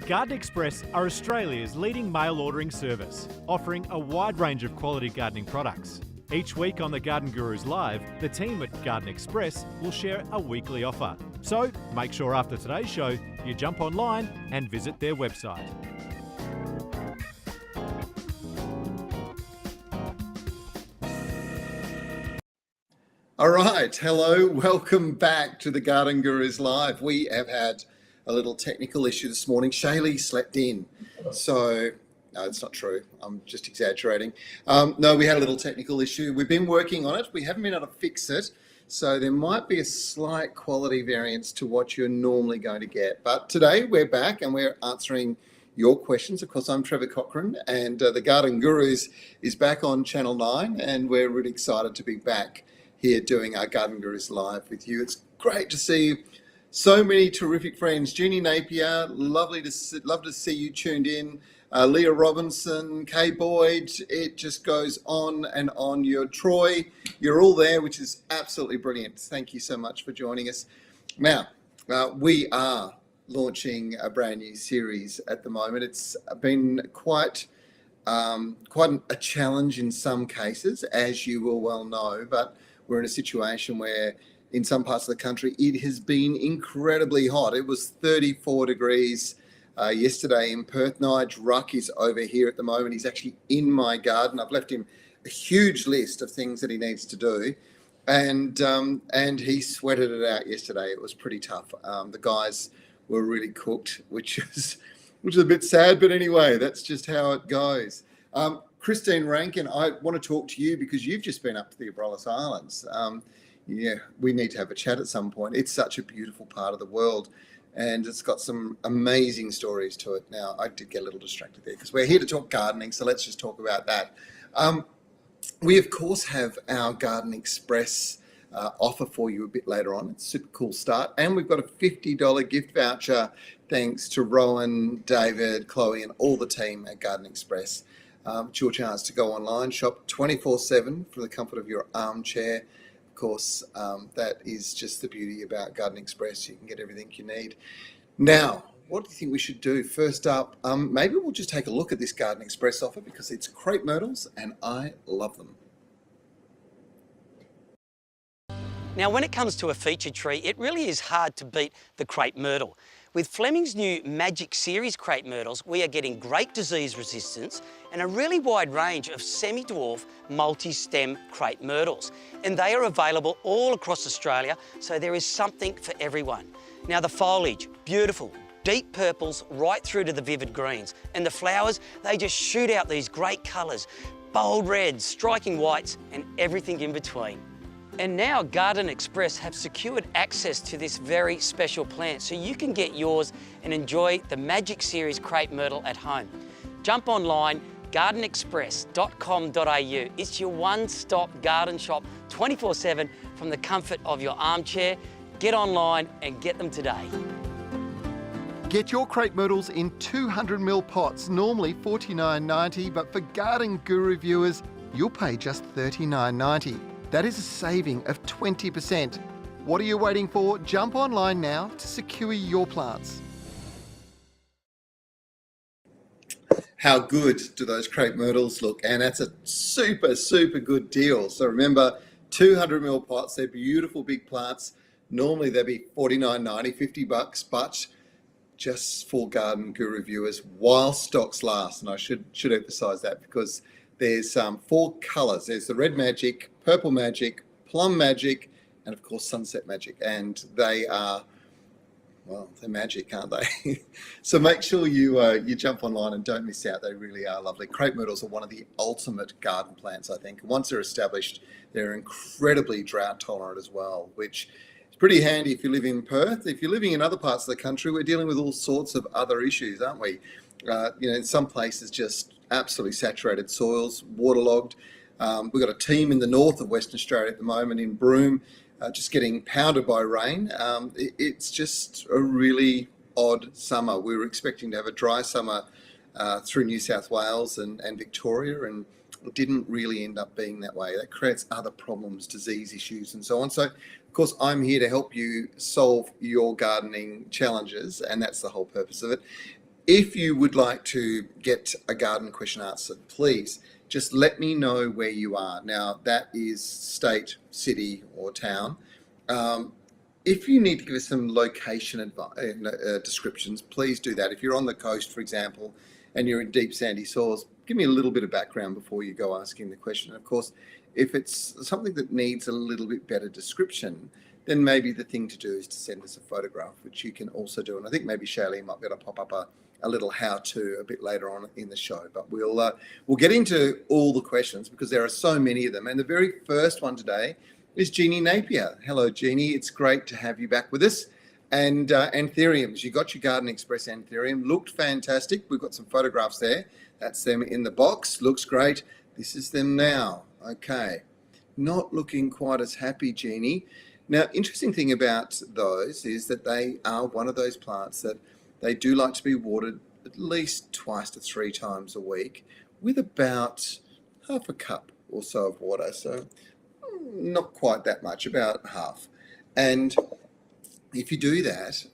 Garden Express are Australia's leading mail ordering service, offering a wide range of quality gardening products. Each week on the Garden Gurus Live, the team at Garden Express will share a weekly offer. So make sure after today's show, you jump online and visit their website. All right, hello, welcome back to the Garden Gurus Live. We have had a little technical issue this morning. Shaylee slept in, so no, it's not true. I'm just exaggerating. No, we had a little technical issue. We've been working on it. We haven't been able to fix it, so there might be a slight quality variance to what you're normally going to get. But today we're back and we're answering your questions. Of course, I'm Trevor Cochrane, and the Garden Gurus is back on Channel 9, and we're really excited to be back here doing our Garden Gurus Live with you. It's great to see so many terrific friends. Jeannie Napier, love to see you tuned in. Leah Robinson, Kay Boyd, it just goes on and on. You're Troy, you're all there, which is absolutely brilliant. Thank you so much for joining us. Now, we are launching a brand new series at the moment. It's been quite a challenge in some cases, as you will well know, but we're in a situation where in some parts of the country, it has been incredibly hot. It was 34 degrees yesterday in Perth. Nige Ruck is over here at the moment. He's actually in my garden. I've left him a huge list of things that he needs to do. And he sweated it out yesterday. It was pretty tough. The guys were really cooked, which is a bit sad. But anyway, that's just how it goes. Christine Rankin, I want to talk to you because you've just been up to the Abrolhos Islands. Yeah, we need to have a chat at some point. It's such a beautiful part of the world, and it's got some amazing stories to it. Now, I did get a little distracted there because we're here to talk gardening, so let's just talk about that. We, of course, have our Garden Express offer for you a bit later on. It's a super cool start, and we've got a $50 gift voucher thanks to Rowan, David, Chloe, and all the team at Garden Express. It's your chance to go online, shop 24/7 from the comfort of your armchair. Of course, that is just the beauty about Garden Express. You can get everything you need. Now, what do you think we should do? First up, maybe we'll just take a look at this Garden Express offer because it's crepe myrtles and I love them. Now, when it comes to a featured tree, it really is hard to beat the crepe myrtle. With Fleming's new Magic Series crepe myrtles, we are getting great disease resistance and a really wide range of semi-dwarf multi-stem crepe myrtles. And they are available all across Australia, so there is something for everyone. Now, the foliage, beautiful, deep purples right through to the vivid greens. And the flowers, they just shoot out these great colours, bold reds, striking whites, and everything in between. And now Garden Express have secured access to this very special plant so you can get yours and enjoy the Magic Series crepe myrtle at home. Jump online, gardenexpress.com.au. It's your one-stop garden shop 24/7 from the comfort of your armchair. Get online and get them today. Get your crepe myrtles in 200ml pots, normally $49.90, but for Garden Guru viewers, you'll pay just $39.90. That is a saving of 20%. What are you waiting for? Jump online now to secure your plants. How good do those crepe myrtles look? And that's a super, super good deal. So remember, 200ml pots, they're beautiful big plants. Normally they'd be $49.90, $50, but just for Garden Guru viewers while stocks last. And I should emphasize that because there's 4 colours. There's the Red Magic, Purple Magic, Plum Magic, and of course Sunset Magic. And they are, well, they're magic, aren't they? So make sure you jump online and don't miss out. They really are lovely. Crepe myrtles are one of the ultimate garden plants, I think. Once they're established, they're incredibly drought tolerant as well, which is pretty handy if you live in Perth. If you're living in other parts of the country, we're dealing with all sorts of other issues, aren't we? In some places just absolutely saturated soils, waterlogged. We've got a team in the north of Western Australia at the moment in Broome, just getting pounded by rain. It's just a really odd summer. We were expecting to have a dry summer through New South Wales and Victoria, and it didn't really end up being that way. That creates other problems, disease issues and so on. So, of course, I'm here to help you solve your gardening challenges, and that's the whole purpose of it. If you would like to get a garden question answered, please just let me know where you are. Now, that is state, city, or town. If you need to give us some location descriptions, please do that. If you're on the coast, for example, and you're in deep sandy soils, give me a little bit of background before you go asking the question. Of course, if it's something that needs a little bit better description, then maybe the thing to do is to send us a photograph, which you can also do. And I think maybe Shaylee might be able to pop up a little how-to a bit later on in the show. But we'll get into all the questions because there are so many of them. And the very first one today is Jeannie Napier. Hello, Jeannie. It's great to have you back with us. And anthuriums. You got your Garden Express anthurium. Looked fantastic. We've got some photographs there. That's them in the box. Looks great. This is them now. Okay. Not looking quite as happy, Jeannie. Now, interesting thing about those is that they are one of those plants that they do like to be watered at least 2 to 3 times a week with about half a cup or so of water. So not quite that much, about half. And if you do that,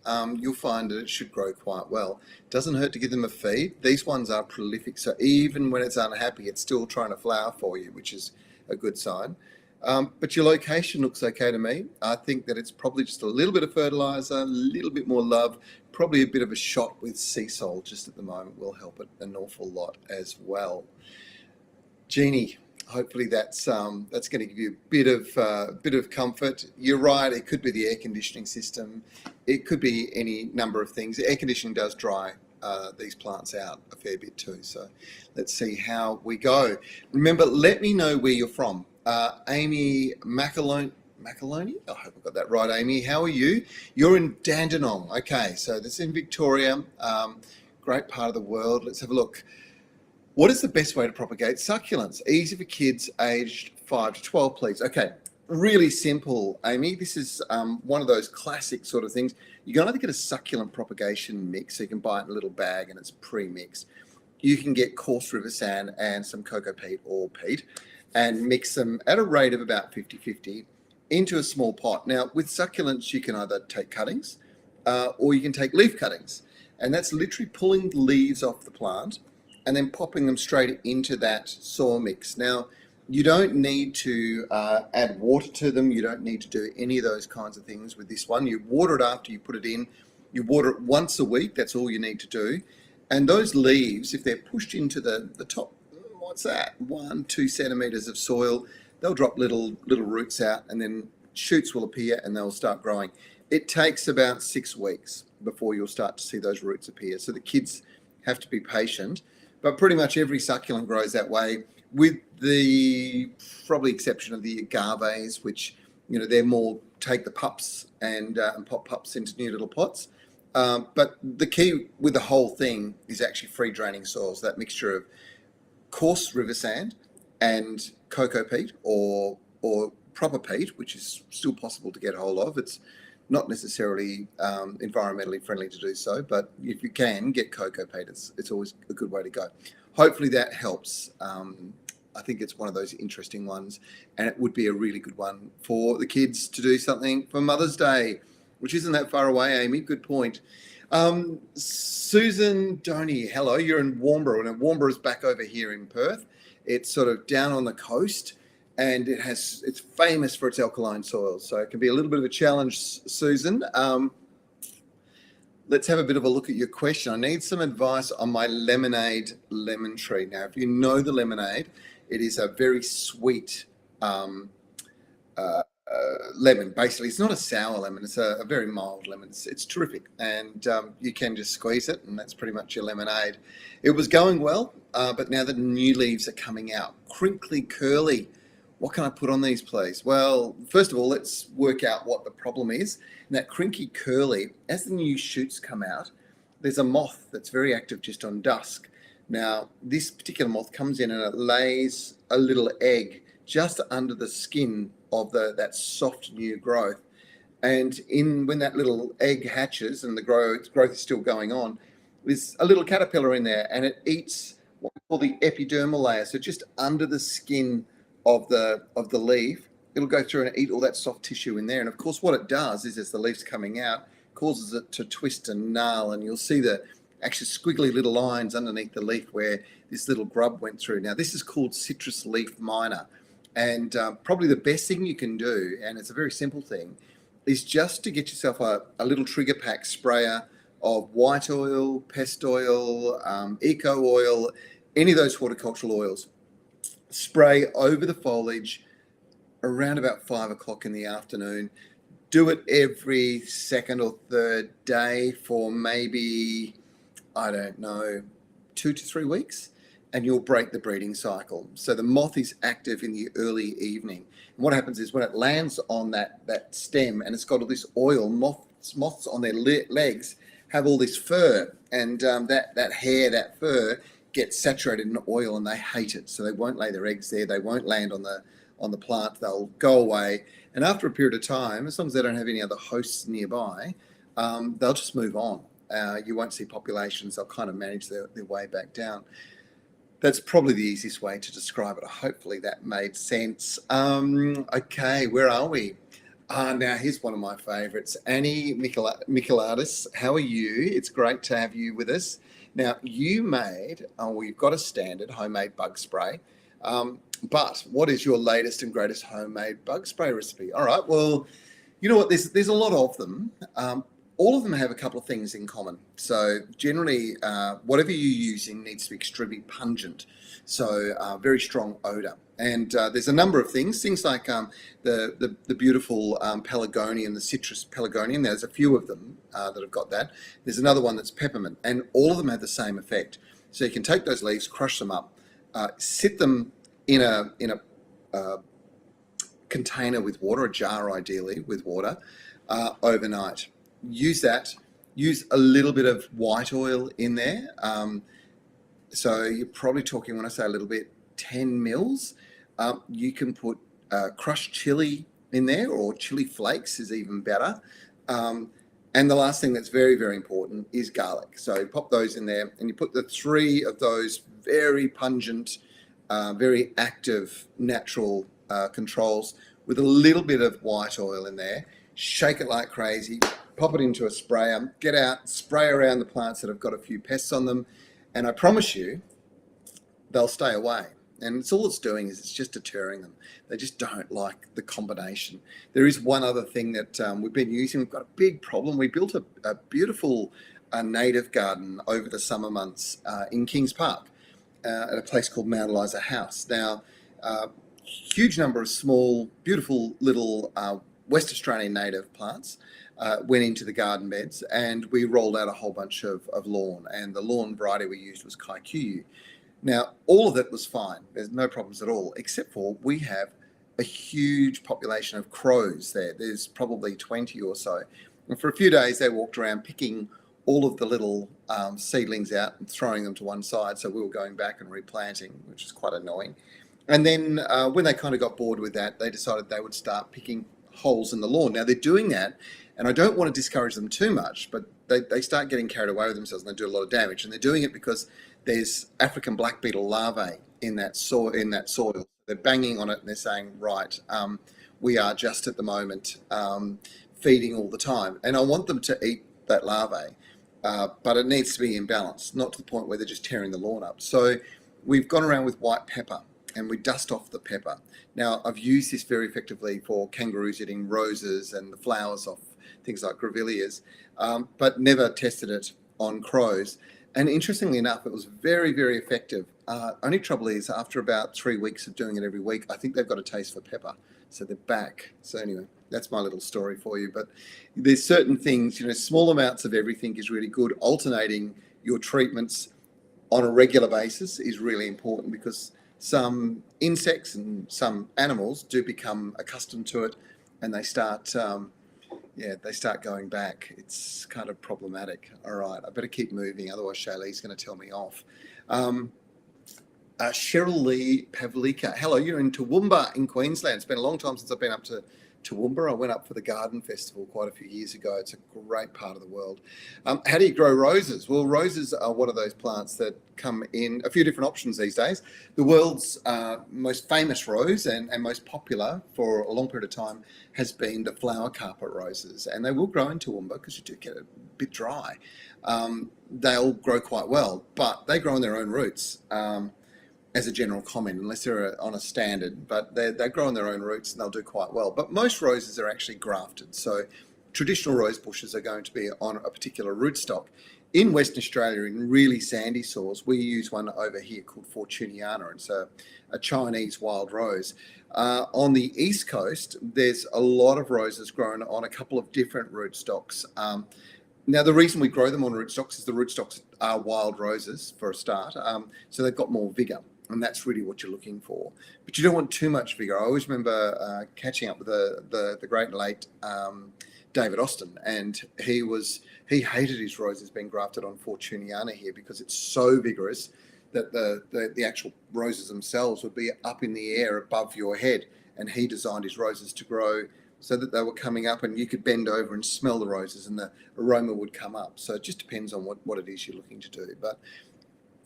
you'll find that it should grow quite well. Doesn't hurt to give them a feed. These ones are prolific, so even when it's unhappy, it's still trying to flower for you, which is a good sign. But your location looks okay to me. I think that it's probably just a little bit of fertilizer, a little bit more love, probably a bit of a shot with sea salt just at the moment will help it an awful lot as well. Jeannie, hopefully that's going to give you a bit of comfort. You're right, it could be the air conditioning system. It could be any number of things. The air conditioning does dry these plants out a fair bit too. So let's see how we go. Remember, let me know where you're from. Amy McAloney, I hope I got that right, Amy. How are you? You're in Dandenong. Okay, so this is in Victoria, great part of the world. Let's have a look. What is the best way to propagate succulents? Easy for kids aged 5 to 12, please. Okay, really simple, Amy. This is one of those classic sort of things. You can either get a succulent propagation mix, so you can buy it in a little bag and it's pre-mixed. You can get coarse river sand and some cocoa peat or peat and mix them at a rate of about 50-50 into a small pot. Now, with succulents, you can either take cuttings or you can take leaf cuttings. And that's literally pulling the leaves off the plant and then popping them straight into that soil mix. Now, you don't need to add water to them. You don't need to do any of those kinds of things with this one. You water it after you put it in. You water it once a week. That's all you need to do. And those leaves, if they're pushed into the top, what's that? 1-2 centimeters of soil, they'll drop little roots out and then shoots will appear and they'll start growing. It takes about 6 weeks before you'll start to see those roots appear. So the kids have to be patient, but pretty much every succulent grows that way, with the probably exception of the agaves, which, you know, they're more take the pups and pop pups into new little pots. But the key with the whole thing is actually free draining soils, that mixture of coarse river sand and cocoa peat or proper peat, which is still possible to get a hold of. It's not necessarily environmentally friendly to do so, but if you can get cocoa peat, it's always a good way to go. Hopefully that helps. I think it's one of those interesting ones, and it would be a really good one for the kids to do something for Mother's Day, which isn't that far away, Amy. Good point. Susan Doney, hello, you're in Warnbro, and Warnbro is back over here in Perth. It's sort of down on the coast, and it's famous for its alkaline soils, so it can be a little bit of a challenge, Susan. Let's have a bit of a look at your question. I need some advice on my lemonade lemon tree. Now, if you know the lemonade, it is a very sweet lemon. Basically, it's not a sour lemon, it's a very mild lemon. It's terrific, and you can just squeeze it, and that's pretty much your lemonade. It was going well, but now the new leaves are coming out, crinkly, curly. What can I put on these, please? Well, first of all, let's work out what the problem is. And that crinkly, curly, as the new shoots come out, there's a moth that's very active just on dusk. Now, this particular moth comes in and it lays a little egg just under the skin of that soft new growth. And when that little egg hatches and the growth is still going on, there's a little caterpillar in there, and it eats what we call the epidermal layer. So just under the skin of the leaf, it'll go through and eat all that soft tissue in there. And of course, what it does is, as the leaf's coming out, causes it to twist and gnarl, and you'll see the actually squiggly little lines underneath the leaf where this little grub went through. Now, this is called citrus leaf miner. And probably the best thing you can do, and it's a very simple thing, is just to get yourself a little trigger pack sprayer of white oil, pest oil, eco oil, any of those horticultural oils. Spray over the foliage around about 5 o'clock in the afternoon. Do it every second or third day for maybe, I don't know, 2 to 3 weeks, and you'll break the breeding cycle. So the moth is active in the early evening. And what happens is when it lands on that stem and it's got all this oil, moths on their legs have all this fur, and that hair, that fur gets saturated in oil, and they hate it. So they won't lay their eggs there. They won't land on the plant. They'll go away. And after a period of time, as long as they don't have any other hosts nearby, they'll just move on. You won't see populations. They'll kind of manage their way back down. That's probably the easiest way to describe it. Hopefully that made sense. Okay, where are we? Now here's one of my favourites. Annie Michaelatis, how are you? It's great to have you with us. Now, you made, we've got a standard homemade bug spray, but what is your latest and greatest homemade bug spray recipe? All right, well, you know what, there's a lot of them. All of them have a couple of things in common. So generally, whatever you're using needs to be extremely pungent, so very strong odour. And there's a number of things like the beautiful pelargonium, the citrus pelargonium. There's a few of them that have got that. There's another one that's peppermint, and all of them have the same effect. So you can take those leaves, crush them up, sit them in a container with water, a jar ideally with water, overnight. Use that. Use a little bit of white oil in there. So you're probably talking, when I say a little bit, 10 mils. You can put crushed chili in there, or chili flakes is even better. And the last thing that's very, very important is garlic. So pop those in there, and you put the 3 of those very pungent, very active natural controls with a little bit of white oil in there. Shake it like crazy, pop it into a sprayer, get out, spray around the plants that have got a few pests on them, and I promise you, they'll stay away. And it's all it's doing is it's just deterring them. They just don't like the combination. There is one other thing that we've been using. We've got a big problem. We built a beautiful native garden over the summer months in Kings Park at a place called Mount Eliza House. Now, huge number of small, beautiful little West Australian native plants went into the garden beds, and we rolled out a whole bunch of lawn. And the lawn variety we used was Kikuyu. Now, all of it was fine. There's no problems at all, except for we have a huge population of crows there. There's probably 20 or so. And for a few days, they walked around picking all of the little seedlings out and throwing them to one side. So we were going back and replanting, which is quite annoying. And then when they kind of got bored with that, they decided they would start picking holes in the lawn. Now, they're doing that, and I don't want to discourage them too much, but they start getting carried away with themselves, and they do a lot of damage. And they're doing it because there's African black beetle larvae in that soil. They're banging on it, and they're saying, right, we are just at the moment feeding all the time. And I want them to eat that larvae, but it needs to be in balance, not to the point where they're just tearing the lawn up. So we've gone around with white pepper, and we dust off the pepper. Now, I've used this very effectively for kangaroos eating roses and the flowers off things like grevilleas, but never tested it on crows. And interestingly enough, it was very, very effective. Only trouble is, after about 3 weeks of doing it every week, I think they've got a taste for pepper. So they're back. So anyway, that's my little story for you. But there's certain things, small amounts of everything is really good. Alternating your treatments on a regular basis is really important, because some insects and some animals do become accustomed to it, and they start going back. It's kind of problematic. All right, I better keep moving, otherwise Shaylee's going to tell me off. Cheryl Lee Pavlika, hello, you're in Toowoomba in Queensland. It's been a long time since I've been up to Toowoomba. I went up for the garden festival quite a few years ago. It's a great part of the world. How do you grow roses? Well, roses are one of those plants that come in a few different options these days. The world's most famous rose and most popular for a long period of time has been the flower carpet roses, and they will grow in Toowoomba because you do get a bit dry. They'll grow quite well, but they grow on their own roots. As a general comment, unless they're on a standard, but they grow on their own roots and they'll do quite well. But most roses are actually grafted. So traditional rose bushes are going to be on a particular rootstock. In Western Australia, in really sandy soils, we use one over here called Fortuniana. It's a Chinese wild rose. On the East Coast, there's a lot of roses grown on a couple of different rootstocks. Now, the reason we grow them on rootstocks is the rootstocks are wild roses for a start, so they've got more vigour. And that's really what you're looking for. But you don't want too much vigour. I always remember catching up with the great late David Austin, and he hated his roses being grafted on Fortuniana here because it's so vigorous that the actual roses themselves would be up in the air above your head. And he designed his roses to grow so that they were coming up and you could bend over and smell the roses and the aroma would come up. So it just depends on what it is you're looking to do. But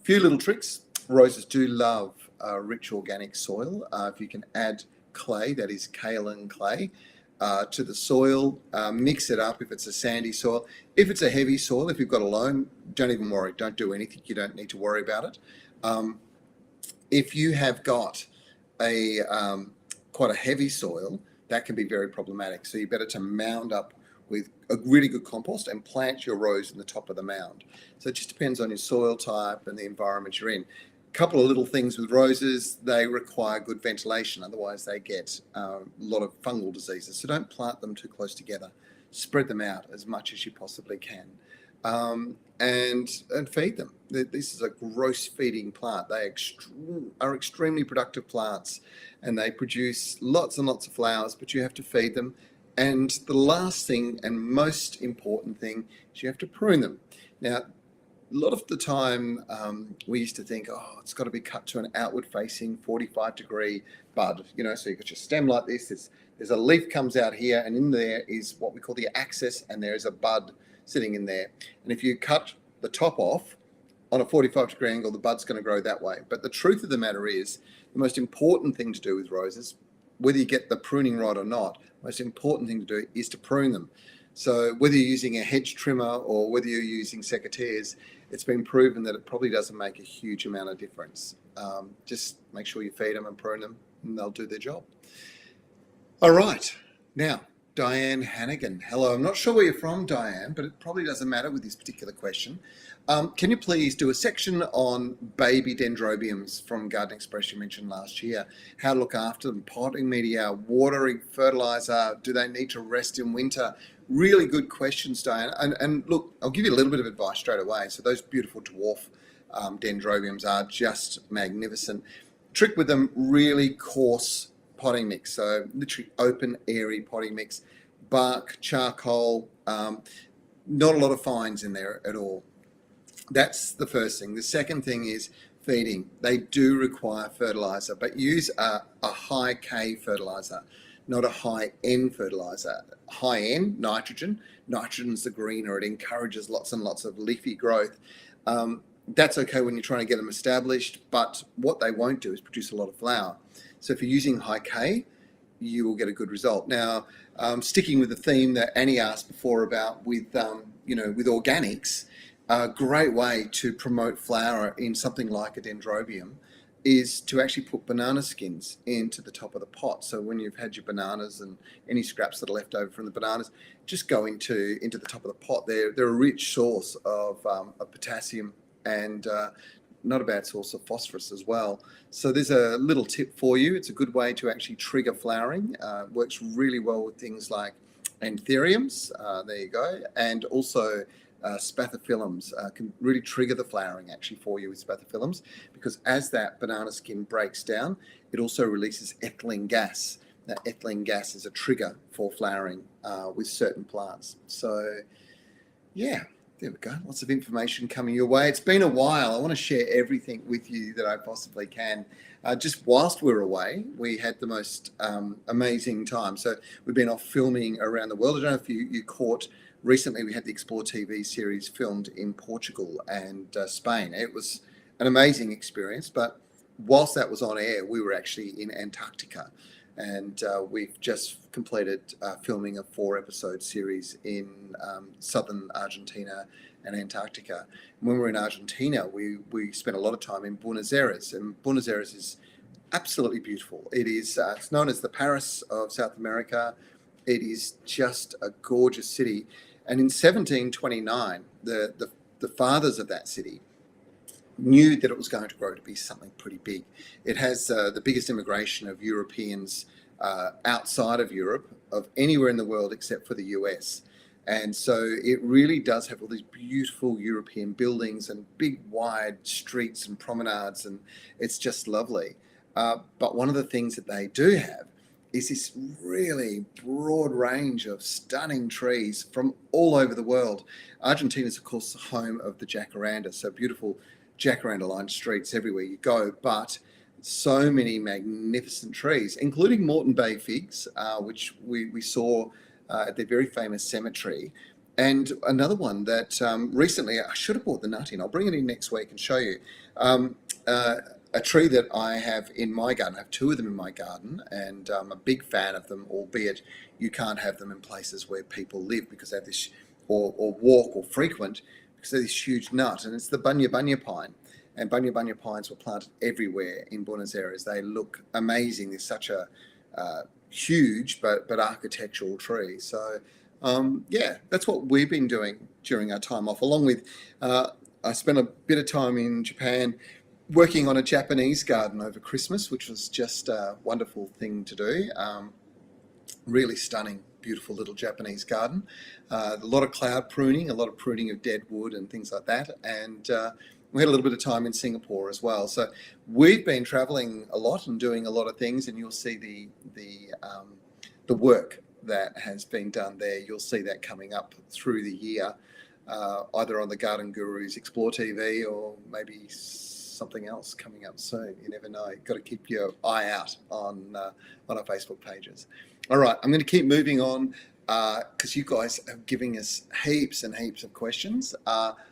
a few little tricks. Roses do love rich organic soil. If you can add clay, that is kaolin clay, to the soil, mix it up if it's a sandy soil. If it's a heavy soil, if you've got a loam, don't even worry. Don't do anything. You don't need to worry about it. If you have got quite a heavy soil, that can be very problematic. So you're better to mound up with a really good compost and plant your rose in the top of the mound. So it just depends on your soil type and the environment you're in. Couple of little things with roses, they require good ventilation, otherwise they get a lot of fungal diseases. So don't plant them too close together. Spread them out as much as you possibly can, and feed them. This is a gross feeding plant. They are extremely productive plants, and they produce lots and lots of flowers, but you have to feed them. And the last thing and most important thing is you have to prune them. Now, a lot of the time, we used to think, oh, it's got to be cut to an outward-facing 45-degree bud. So you've got your stem like this. There's a leaf comes out here, and in there is what we call the axis, and there is a bud sitting in there. And if you cut the top off on a 45-degree angle, the bud's going to grow that way. But the truth of the matter is, the most important thing to do with roses, whether you get the pruning right or not, the most important thing to do is to prune them. So whether you're using a hedge trimmer or whether you're using secateurs, it's been proven that it probably doesn't make a huge amount of difference. Just make sure you feed them and prune them and they'll do their job. All right, now, Diane Hannigan. Hello, I'm not sure where you're from, Diane, but it probably doesn't matter with this particular question. Can you please do a section on baby dendrobiums from Garden Express you mentioned last year? How to look after them, potting media, watering, fertiliser, do they need to rest in winter? Really good questions, Diane. And look, I'll give you a little bit of advice straight away. So those beautiful dwarf dendrobiums are just magnificent. Trick with them, really coarse potting mix. So literally open, airy potting mix, bark, charcoal, not a lot of fines in there at all. That's the first thing. The second thing is feeding. They do require fertiliser, but use a high K fertiliser, not a high N fertiliser. High N, nitrogen. Nitrogen's the greener. It encourages lots and lots of leafy growth. That's okay when you're trying to get them established, but what they won't do is produce a lot of flower. So if you're using high K, you will get a good result. Now, sticking with the theme that Annie asked before about with organics, a great way to promote flower in something like a dendrobium is to actually put banana skins into the top of the pot. So when you've had your bananas and any scraps that are left over from the bananas, just go into the top of the pot. They're a rich source of potassium and not a bad source of phosphorus as well. So there's a little tip for you. It's a good way to actually trigger flowering. Works really well with things like anthuriums, there you go, and also spathiphyllums can really trigger the flowering actually for you with spathiphyllums, because as that banana skin breaks down, it also releases ethylene gas. That ethylene gas is a trigger for flowering with certain plants. So yeah, There we go. Lots of information coming your way. It's been a while. I want to share everything with you that I possibly can. Just whilst we were away, we had the most amazing time. So we've been off filming around the world. I don't know if you caught recently, we had the Explore TV series filmed in Portugal and Spain. It was an amazing experience. But whilst that was on air, we were actually in Antarctica. And we've just completed filming a 4-episode series in southern Argentina and Antarctica. And when we were in Argentina, we spent a lot of time in Buenos Aires, and Buenos Aires is absolutely beautiful. It is it's known as the Paris of South America. It is just a gorgeous city. And in 1729, the fathers of that city knew that it was going to grow to be something pretty big. It has the biggest immigration of Europeans outside of Europe, of anywhere in the world except for the US. And so it really does have all these beautiful European buildings and big wide streets and promenades, and it's just lovely. But one of the things that they do have is this really broad range of stunning trees from all over the world. Argentina is, of course, the home of the jacaranda, so beautiful jacaranda-lined streets everywhere you go, but so many magnificent trees, including Moreton Bay figs, which we saw at their very famous cemetery. And another one that recently, I should have brought the nut in. I'll bring it in next week and show you. A tree that I have in my garden. I have 2 of them in my garden, and I'm a big fan of them, albeit you can't have them in places where people live because they have this, or walk or frequent, because they're this huge nut, and it's the bunya pine. And bunya pines were planted everywhere in Buenos Aires. They look amazing. There's such a huge but architectural tree. So yeah, that's what we've been doing during our time off. Along with, I spent a bit of time in Japan working on a Japanese garden over Christmas, which was just a wonderful thing to do. Really stunning, beautiful little Japanese garden. A lot of cloud pruning, a lot of pruning of dead wood and things like that. And we had a little bit of time in Singapore as well. So we've been traveling a lot and doing a lot of things, and you'll see the work that has been done there. You'll see that coming up through the year, either on the Garden Gurus Explore TV or maybe something else coming up soon. You never know. You've got to keep your eye out on our Facebook pages. All right, I'm going to keep moving on because you guys are giving us heaps and heaps of questions.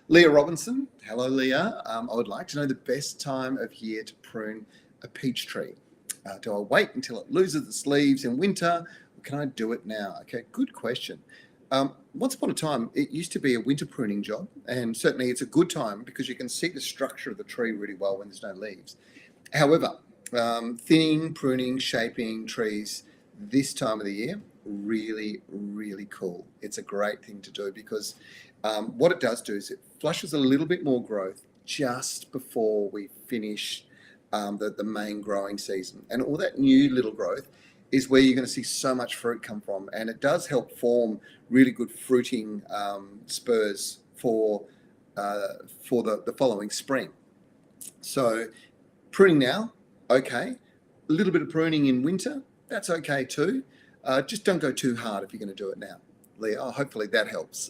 Leah Robinson, hello Leah. I would like to know the best time of year to prune a peach tree. Do I wait until it loses its leaves in winter, or can I do it now? Okay, good question. Once upon a time, it used to be a winter pruning job, and certainly it's a good time because you can see the structure of the tree really well when there's no leaves. However, thinning, pruning, shaping trees this time of the year, really, really cool. It's a great thing to do because what it does do is it flushes a little bit more growth just before we finish the main growing season. And all that new little growth is where you're going to see so much fruit come from. And it does help form really good fruiting spurs for the following spring. So pruning now, okay. A little bit of pruning in winter, that's okay too. Just don't go too hard if you're going to do it now. Leah, hopefully that helps.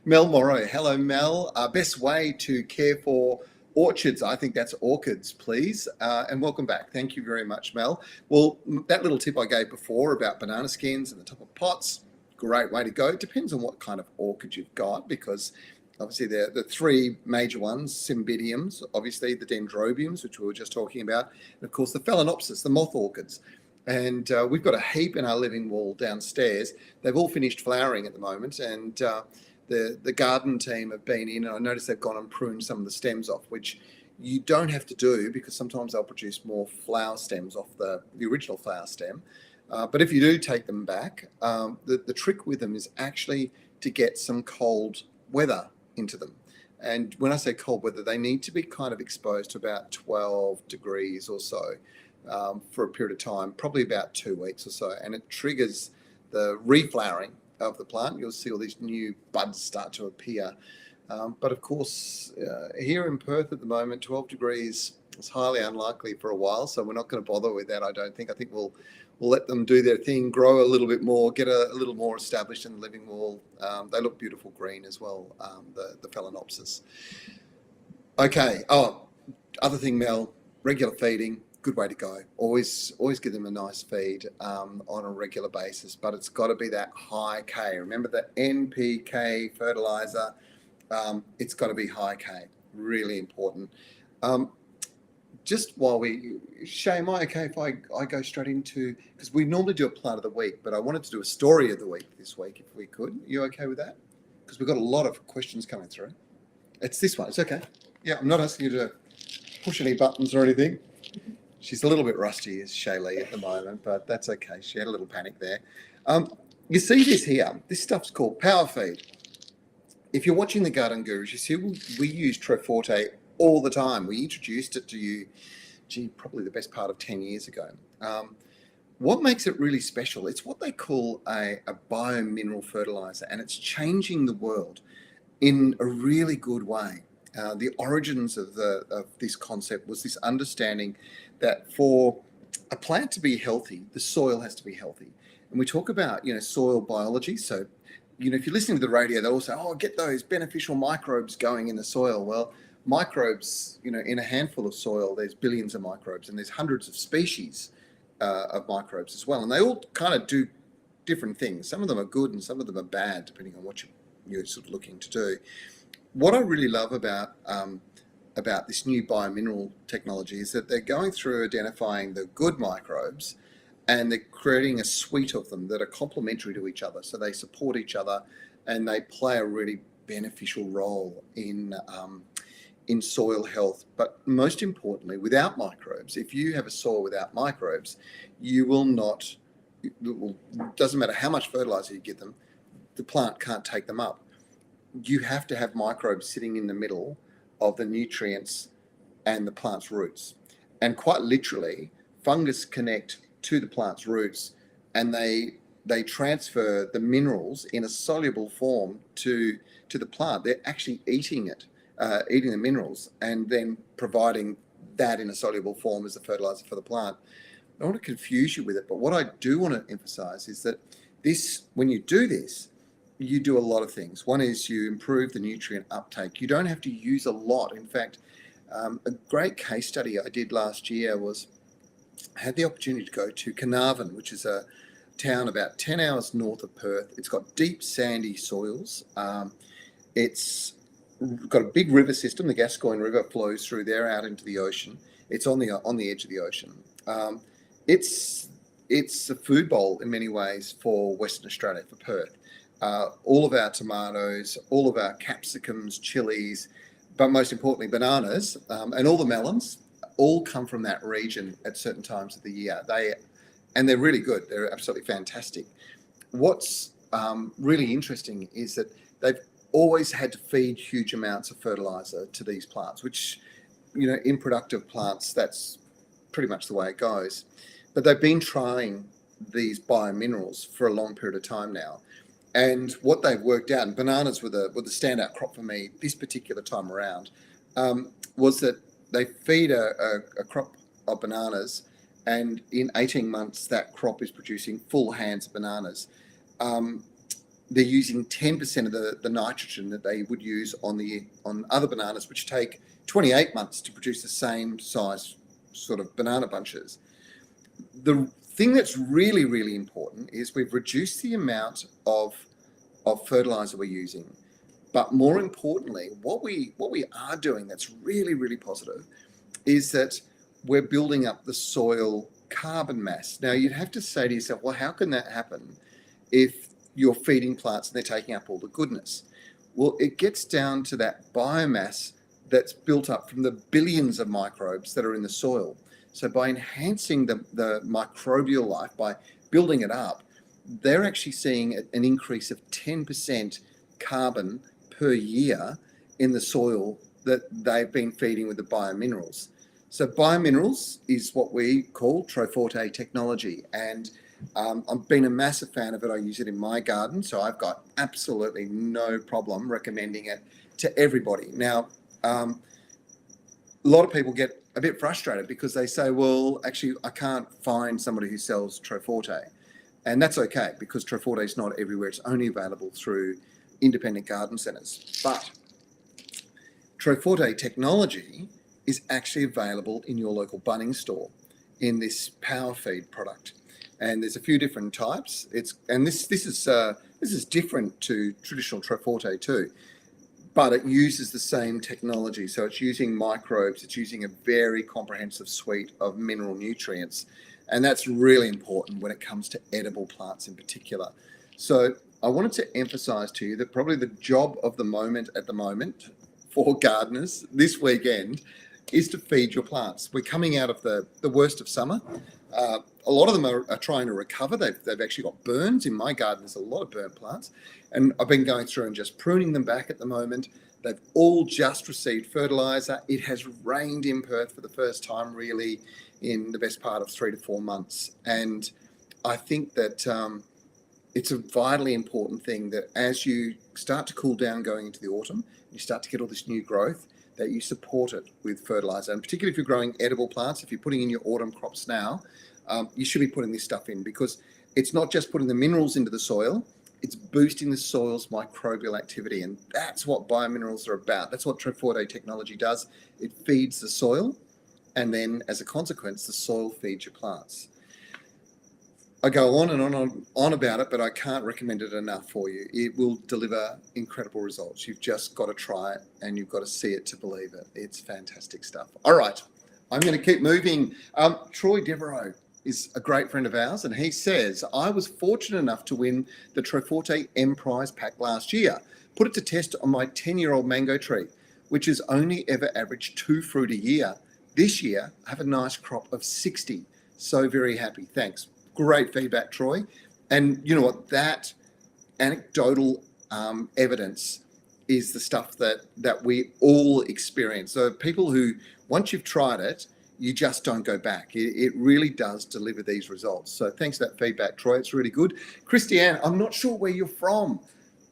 Mel Morrow, hello Mel. Best way to care for orchards, I think that's orchids, please. And welcome back. Thank you very much, Mel. Well, that little tip I gave before about banana skins and the top of pots, great way to go. It depends on what kind of orchid you've got, because obviously the 3 major ones, cymbidiums, obviously the dendrobiums, which we were just talking about, and of course the phalaenopsis, the moth orchids. And we've got a heap in our living wall downstairs. They've all finished flowering at the moment, and the garden team have been in, and I noticed they've gone and pruned some of the stems off, which you don't have to do because sometimes they'll produce more flower stems off the original flower stem. But if you do take them back, the trick with them is actually to get some cold weather into them. And when I say cold weather, they need to be kind of exposed to about 12 degrees or so for a period of time, probably about 2 weeks or so. And it triggers the reflowering of the plant. You'll see all these new buds start to appear. But of course, here in Perth at the moment, 12 degrees is highly unlikely for a while, so we're not going to bother with that, I don't think. I think we'll we'll let them do their thing, grow a little bit more, get a little more established in the living wall. They look beautiful green as well, the Phalaenopsis. Okay. Oh, other thing, Mel, regular feeding, good way to go. Always give them a nice feed on a regular basis, but it's got to be that high K. Remember the NPK fertilizer, it's got to be high K, really important. Just while Shay, am I okay if I go straight into, because we normally do a plant of the week, but I wanted to do a story of the week this week if we could. You okay with that? Because we've got a lot of questions coming through. It's this one, it's okay. Yeah, I'm not asking you to push any buttons or anything. She's a little bit rusty, is Shaylee at the moment, but that's okay. She had a little panic there. You see this here. This stuff's called Power Feed. If you're watching the Garden Gurus, you see we use Treforte all the time. We introduced it to you, probably the best part of 10 years ago. What makes it really special, it's what they call a biomineral fertilizer, and it's changing the world in a really good way. The origins of this concept was this understanding that for a plant to be healthy, the soil has to be healthy. And we talk about, soil biology. So, if you're listening to the radio, they'll say, oh, get those beneficial microbes going in the soil. Well, microbes, in a handful of soil, there's billions of microbes, and there's hundreds of species of microbes as well. And they all kind of do different things. Some of them are good and some of them are bad, depending on what you're sort of looking to do. What I really love about this new biomineral technology is that they're going through identifying the good microbes, and they're creating a suite of them that are complementary to each other. So they support each other, and they play a really beneficial role in soil health. But most importantly, without microbes, if you have a soil without microbes, you will not, doesn't matter how much fertilizer you give them, the plant can't take them up. You have to have microbes sitting in the middle of the nutrients and the plant's roots. And quite literally, fungus connect to the plant's roots, and they transfer the minerals in a soluble form to the plant. They're actually eating it, eating the minerals, and then providing that in a soluble form as a fertilizer for the plant. I don't want to confuse you with it, but what I do want to emphasize is that when you do this, you do a lot of things. One is you improve the nutrient uptake. You don't have to use a lot. In fact, a great case study I did last year was I had the opportunity to go to Carnarvon, which is a town about 10 hours north of Perth. It's got deep sandy soils. It's got a big river system. The Gascoyne River flows through there out into the ocean. It's on the edge of the ocean. It's a food bowl in many ways for Western Australia, for Perth. All of our tomatoes, all of our capsicums, chilies, but most importantly, bananas, and all the melons all come from that region at certain times of the year. They're really good. They're absolutely fantastic. What's really interesting is that they've always had to feed huge amounts of fertilizer to these plants, which, in productive plants, that's pretty much the way it goes. But they've been trying these biominerals for a long period of time now. And what they've worked out, and bananas were the standout crop for me this particular time around, was that they feed a crop of bananas, and in 18 months, that crop is producing full hands of bananas. They're using 10% of the nitrogen that they would use on other bananas, which take 28 months to produce the same size sort of banana bunches. The thing that's really, really important is we've reduced the amount of fertilizer we're using. But more importantly, what we are doing that's really, really positive is that we're building up the soil carbon mass. Now, you'd have to say to yourself, well, how can that happen if you're feeding plants and they're taking up all the goodness? Well, it gets down to that biomass that's built up from the billions of microbes that are in the soil. So by enhancing the microbial life, by building it up, they're actually seeing an increase of 10% carbon per year in the soil that they've been feeding with the biominerals. So biominerals is what we call Treforte technology, and I've been a massive fan of it. I use it in my garden, so I've got absolutely no problem recommending it to everybody. Now, a lot of people get a bit frustrated because they say, well, actually, I can't find somebody who sells Troforte. And that's okay because Troforte is not everywhere. It's only available through independent garden centres. But Troforte technology is actually available in your local Bunnings store in this power feed product. And there's a few different types. This is different to traditional Troforte too, but it uses the same technology. So it's using microbes. It's using a very comprehensive suite of mineral nutrients. And that's really important when it comes to edible plants in particular. So I wanted to emphasize to you that probably the job of the moment at the moment for gardeners this weekend is to feed your plants. We're coming out of the worst of summer. A lot of them are trying to recover. They've actually got burns. In my garden, there's a lot of burnt plants. And I've been going through and just pruning them back at the moment. They've all just received fertiliser. It has rained in Perth for the first time really in the best part of 3 to 4 months. And I think that it's a vitally important thing that as you start to cool down going into the autumn, you start to get all this new growth, that you support it with fertiliser. And particularly if you're growing edible plants, if you're putting in your autumn crops now, you should be putting this stuff in because it's not just putting the minerals into the soil, it's boosting the soil's microbial activity. And that's what biominerals are about. That's what Troforte technology does. It feeds the soil, and then as a consequence, the soil feeds your plants. I go on and on about it, but I can't recommend it enough for you. It will deliver incredible results. You've just got to try it and you've got to see it to believe it. It's fantastic stuff. All right, I'm going to keep moving. Troy Devereaux is a great friend of ours, and he says, I was fortunate enough to win the Troforte M Prize pack last year. Put it to test on my 10-year-old mango tree, which has only ever averaged 2 fruit a year. This year, I have a nice crop of 60. So very happy. Thanks. Great feedback, Troy. And you know what? That anecdotal evidence is the stuff that we all experience. So people who, once you've tried it, you just don't go back. It really does deliver these results. So thanks for that feedback, Troy. It's really good. Christiane, I'm not sure where you're from,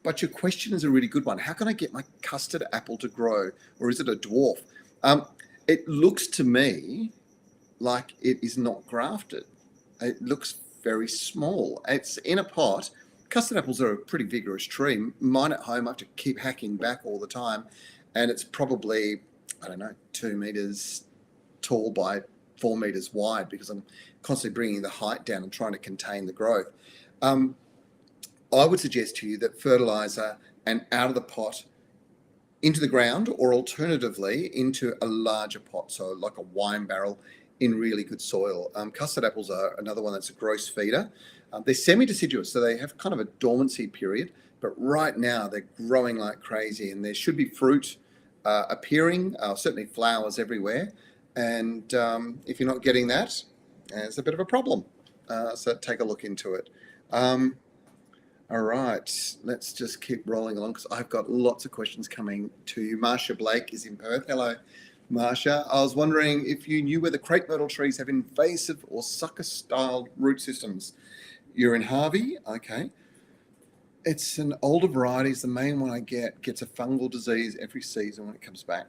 but your question is a really good one. How can I get my custard apple to grow? Or is it a dwarf? It looks to me like it is not grafted. It looks very small. It's in a pot. Custard apples are a pretty vigorous tree. Mine at home, I have to keep hacking back all the time. And it's probably, 2 meters tall by 4 meters wide because I'm constantly bringing the height down and trying to contain the growth. I would suggest to you that fertilizer and out of the pot into the ground, or alternatively into a larger pot, so like a wine barrel in really good soil. Custard apples are another one that's a gross feeder. They're semi-deciduous, so they have kind of a dormancy period, but right now they're growing like crazy and there should be fruit appearing, certainly flowers everywhere. And if you're not getting that, it's a bit of a problem. So take a look into it. All right, let's just keep rolling along because I've got lots of questions coming to you. Marsha Blake is in Perth. Hello, Marsha. I was wondering if you knew whether crepe myrtle trees have invasive or sucker-style root systems. You're in Harvey? Okay. It's an older variety. The main one I get gets a fungal disease every season when it comes back.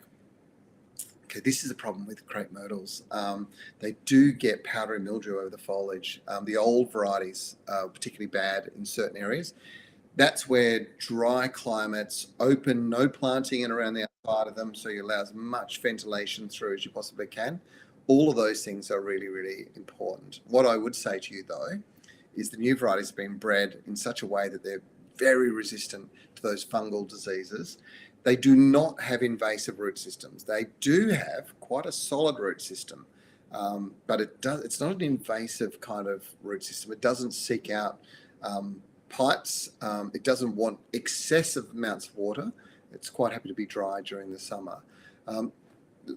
Okay, this is the problem with crepe myrtles. They do get powdery mildew over the foliage. The old varieties are particularly bad in certain areas. That's where dry climates, open, no planting in around the outside of them, so you allow as much ventilation through as you possibly can. All of those things are really, really important. What I would say to you, though, is the new varieties have been bred in such a way that they're very resistant to those fungal diseases. They do not have invasive root systems. They do have quite a solid root system, but it's not an invasive kind of root system. It doesn't seek out pipes. It doesn't want excessive amounts of water. It's quite happy to be dry during the summer.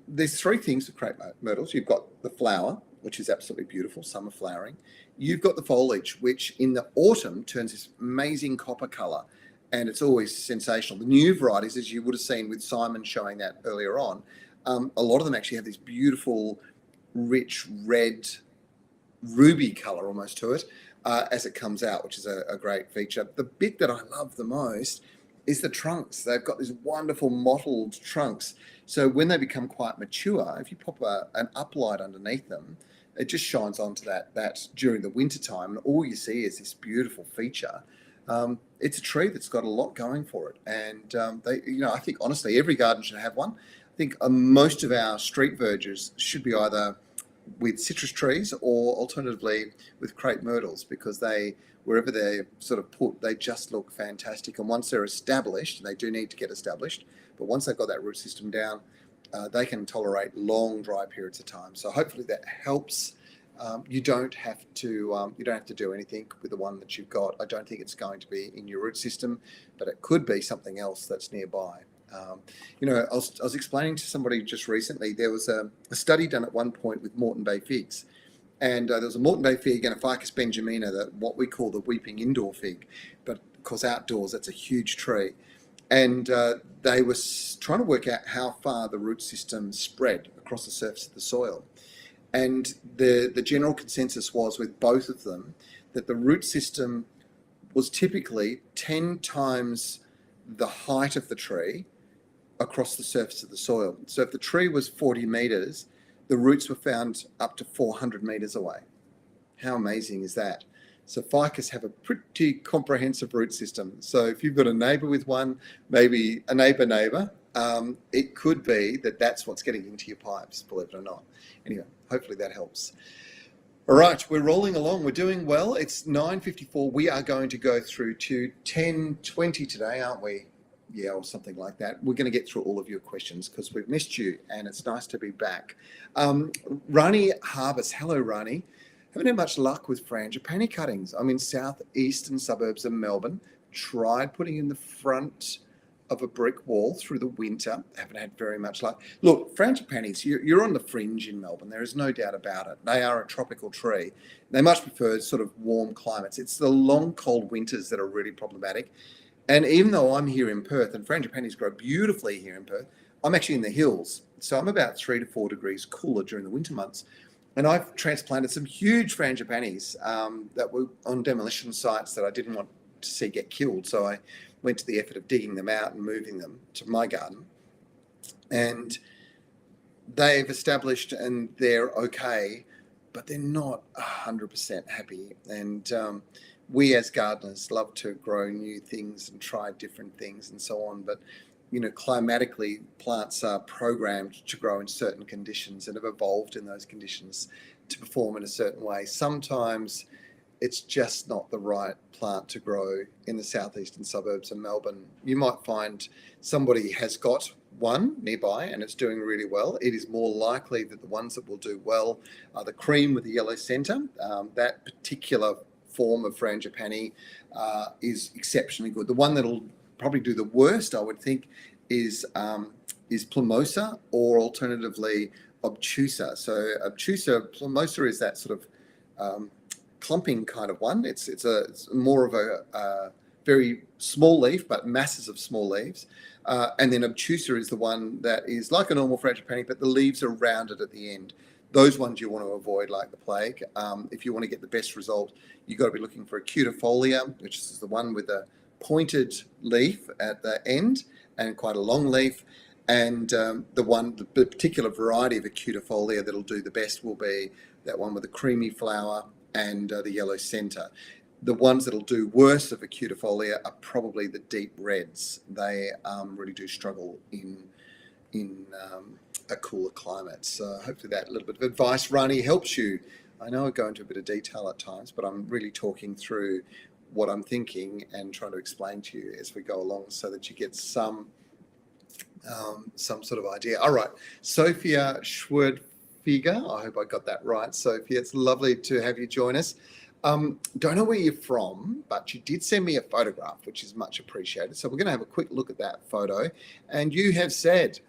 There's 3 things with crepe myrtles. You've got the flower, which is absolutely beautiful, summer flowering. You've got the foliage, which in the autumn turns this amazing copper colour. And it's always sensational. The new varieties, as you would have seen with Simon showing that earlier on, a lot of them actually have this beautiful, rich red, ruby colour almost to it as it comes out, which is a great feature. The bit that I love the most is the trunks. They've got these wonderful mottled trunks. So when they become quite mature, if you pop an uplight underneath them, it just shines onto that during the winter time, and all you see is this beautiful feature. It's a tree that's got a lot going for it, and I think honestly every garden should have one. I think most of our street vergers should be either with citrus trees or alternatively with crepe myrtles, because wherever they're sort of put, they just look fantastic. And once they're established, they do need to get established, but once they've got that root system down, they can tolerate long dry periods of time. So hopefully that helps. You don't have to do anything with the one that you've got. I don't think it's going to be in your root system, but it could be something else that's nearby. I was explaining to somebody just recently, there was a study done at one point with Moreton Bay figs, and there was a Moreton Bay fig and a Ficus benjamina, what we call the weeping indoor fig, but of course outdoors that's a huge tree. And they were trying to work out how far the root system spread across the surface of the soil. And the general consensus was with both of them that the root system was typically 10 times the height of the tree across the surface of the soil. So if the tree was 40 metres, the roots were found up to 400 metres away. How amazing is that? So ficus have a pretty comprehensive root system. So if you've got a neighbour with one, maybe a neighbour, it could be that's what's getting into your pipes, believe it or not. Anyway, hopefully that helps. All right, we're rolling along. We're doing well. It's 9:54. We are going to go through to 10:20 today, aren't we? Yeah, or something like that. We're going to get through all of your questions because we've missed you, and it's nice to be back. Rani Harvest. Hello, Rani. Haven't had much luck with frangipani cuttings. I'm in southeastern suburbs of Melbourne. Tried putting in the front of a brick wall through the winter. Haven't had very much luck. Look, frangipanis, you're on the fringe in Melbourne. There is no doubt about it. They are a tropical tree. They much prefer sort of warm climates. It's the long, cold winters that are really problematic. And even though I'm here in Perth, and frangipanis grow beautifully here in Perth, I'm actually in the hills. So I'm about 3 to 4 degrees cooler during the winter months. And I've transplanted some huge frangipanis that were on demolition sites that I didn't want to see get killed. So I went to the effort of digging them out and moving them to my garden. And they've established and they're okay, but they're not 100% happy. And we as gardeners love to grow new things and try different things and so on. But, climatically, plants are programmed to grow in certain conditions and have evolved in those conditions to perform in a certain way. Sometimes it's just not the right plant to grow in the southeastern suburbs of Melbourne. You might find somebody has got one nearby and it's doing really well. It is more likely that the ones that will do well are the cream with the yellow centre. That particular form of frangipani is exceptionally good. The one that'll probably do the worst, I would think, is plumosa, or alternatively obtusa. So plumosa is that sort of clumping kind of one. It's more of a very small leaf, but masses of small leaves. And then obtusa is the one that is like a normal frangipani, but the leaves are rounded at the end. Those ones you want to avoid like the plague. If you want to get the best result, you've got to be looking for acutifolia, which is the one with a pointed leaf at the end and quite a long leaf. And the particular variety of acutifolia that'll do the best will be that one with a creamy flower and the yellow centre. The ones that'll do worse of acutifolia are probably the deep reds. They really do struggle in a cooler climate. So hopefully that little bit of advice, Rani, helps you. I know I go into a bit of detail at times, but I'm really talking through what I'm thinking and trying to explain to you as we go along so that you get some sort of idea. All right, Sophia Schwerdfiger, I hope I got that right. Sophia, it's lovely to have you join us. Don't know where you're from, but you did send me a photograph, which is much appreciated. So we're going to have a quick look at that photo. And you have said,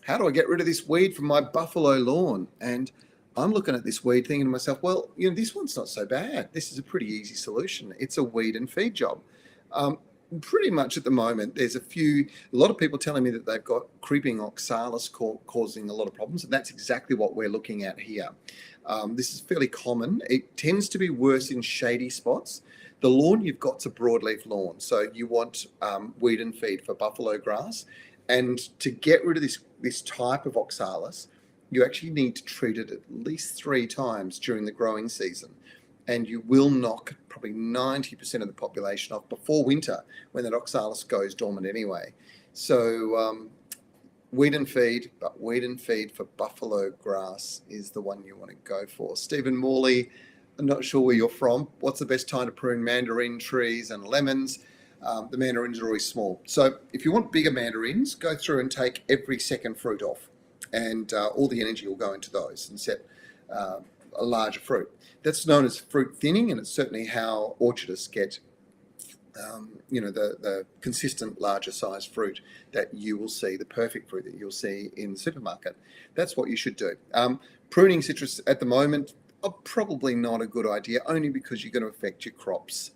how do I get rid of this weed from my buffalo lawn? And I'm looking at this weed thinking to myself, well, this one's not so bad. This is a pretty easy solution. It's a weed and feed job. Pretty much at the moment, there's a lot of people telling me that they've got creeping oxalis causing a lot of problems, and that's exactly what we're looking at here. This is fairly common. It tends to be worse in shady spots. The lawn you've got's a broadleaf lawn, so you want weed and feed for buffalo grass. And to get rid of this type of oxalis, you actually need to treat it at least 3 times during the growing season. And you will knock probably 90% of the population off before winter when that oxalis goes dormant anyway. So weed and feed, but weed and feed for buffalo grass is the one you want to go for. Stephen Morley, I'm not sure where you're from. What's the best time to prune mandarin trees and lemons? The mandarins are always small. So if you want bigger mandarins, go through and take every second fruit off, and all the energy will go into those and set a larger fruit. That's known as fruit thinning, and it's certainly how orchardists get the consistent larger size fruit that you will see, the perfect fruit that you'll see in the supermarket. That's what you should do. Pruning citrus at the moment, probably not a good idea, only because you're going to affect your crops.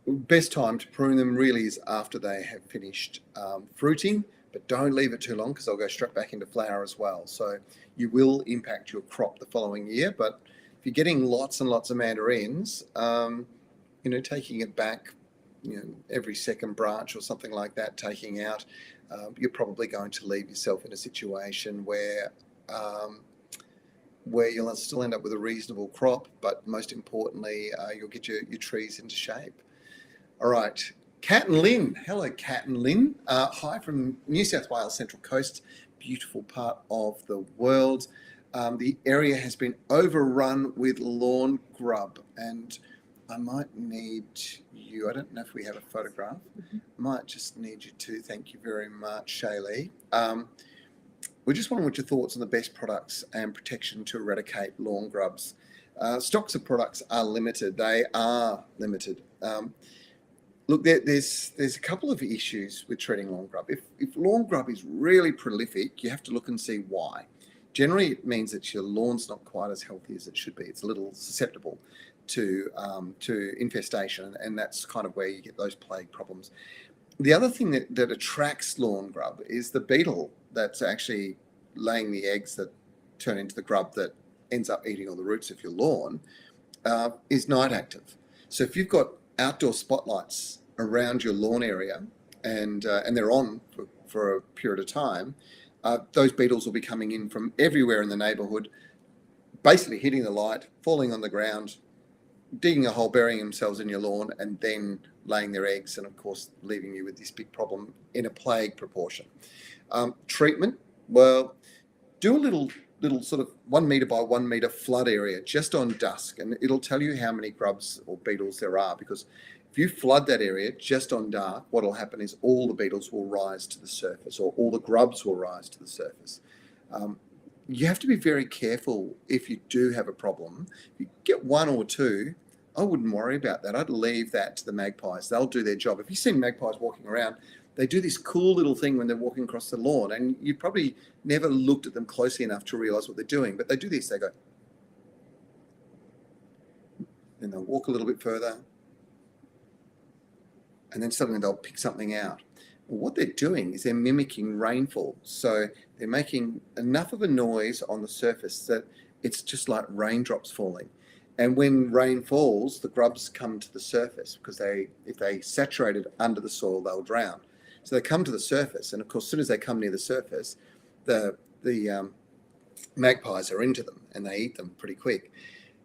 Best time to prune them really is after they have finished fruiting, but don't leave it too long because they'll go straight back into flower as well. So you will impact your crop the following year. But if you're getting lots and lots of mandarins, taking it back, every second branch or something like that, taking out, you're probably going to leave yourself in a situation where you'll still end up with a reasonable crop, but most importantly, you'll get your trees into shape. All right, Kat and Lynn. Hello, Kat and Lynn. Hi from New South Wales Central Coast, beautiful part of the world. The area has been overrun with lawn grub, and I might need you. I don't know if we have a photograph. Might just need you to. Thank you very much, Shaylee. We're just wondering what your thoughts on the best products and protection to eradicate lawn grubs. Stocks of products are limited. They are limited. Look, there's a couple of issues with treating lawn grub. If lawn grub is really prolific, you have to look and see why. Generally, it means that your lawn's not quite as healthy as it should be. It's a little susceptible to infestation, and that's kind of where you get those plague problems. The other thing that attracts lawn grub is the beetle that's actually laying the eggs that turn into the grub that ends up eating all the roots of your lawn, is night active. So if you've got outdoor spotlights around your lawn area and they're on for a period of time, those beetles will be coming in from everywhere in the neighbourhood, basically hitting the light, falling on the ground, digging a hole, burying themselves in your lawn, and then laying their eggs, and of course leaving you with this big problem in a plague proportion. Treatment, well, do a little sort of 1 metre by 1 metre flood area just on dusk, and it'll tell you how many grubs or beetles there are, because if you flood that area just on dark, what will happen is all the beetles will rise to the surface, or all the grubs will rise to the surface. You have to be very careful if you do have a problem. If you get 1 or 2, I wouldn't worry about that. I'd leave that to the magpies. They'll do their job. If you've seen magpies walking around, they do this cool little thing when they're walking across the lawn, and you probably never looked at them closely enough to realise what they're doing, but they do this. They go, then they'll walk a little bit further, and then suddenly they'll pick something out. Well, what they're doing is they're mimicking rainfall. So they're making enough of a noise on the surface that it's just like raindrops falling. And when rain falls, the grubs come to the surface, because if they saturated under the soil, they'll drown. So they come to the surface, and of course, as soon as they come near the surface, the magpies are into them, and they eat them pretty quick.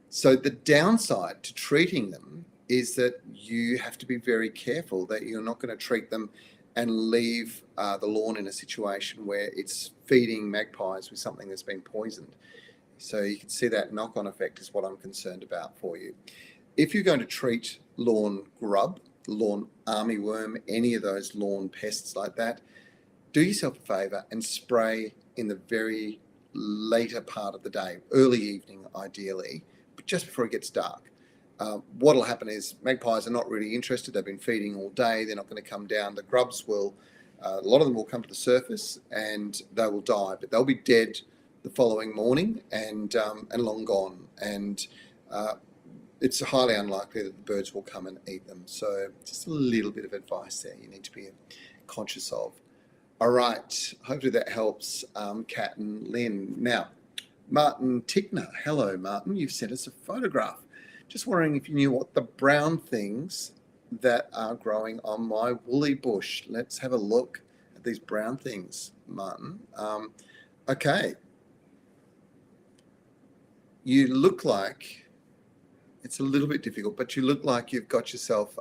So the downside to treating them is that you have to be very careful that you're not going to treat them and leave the lawn in a situation where it's feeding magpies with something that's been poisoned. So you can see that knock-on effect is what I'm concerned about for you. If you're going to treat lawn grub, lawn armyworm, any of those lawn pests like that, do yourself a favour and spray in the very later part of the day, early evening ideally, but just before it gets dark. What will happen is magpies are not really interested. They've been feeding all day. They're not going to come down. The grubs will, a lot of them will come to the surface and they will die, but they'll be dead the following morning and long gone. And it's highly unlikely that the birds will come and eat them. So just a little bit of advice there you need to be conscious of. All right, hopefully that helps, Kat and Lynn. Now, Martin Tickner. Hello, Martin. You've sent us a photograph. Just wondering if you knew what the brown things that are growing on my woolly bush. Let's have a look at these brown things, Martin. Okay. You look like, it's a little bit difficult, but you look like you've got yourself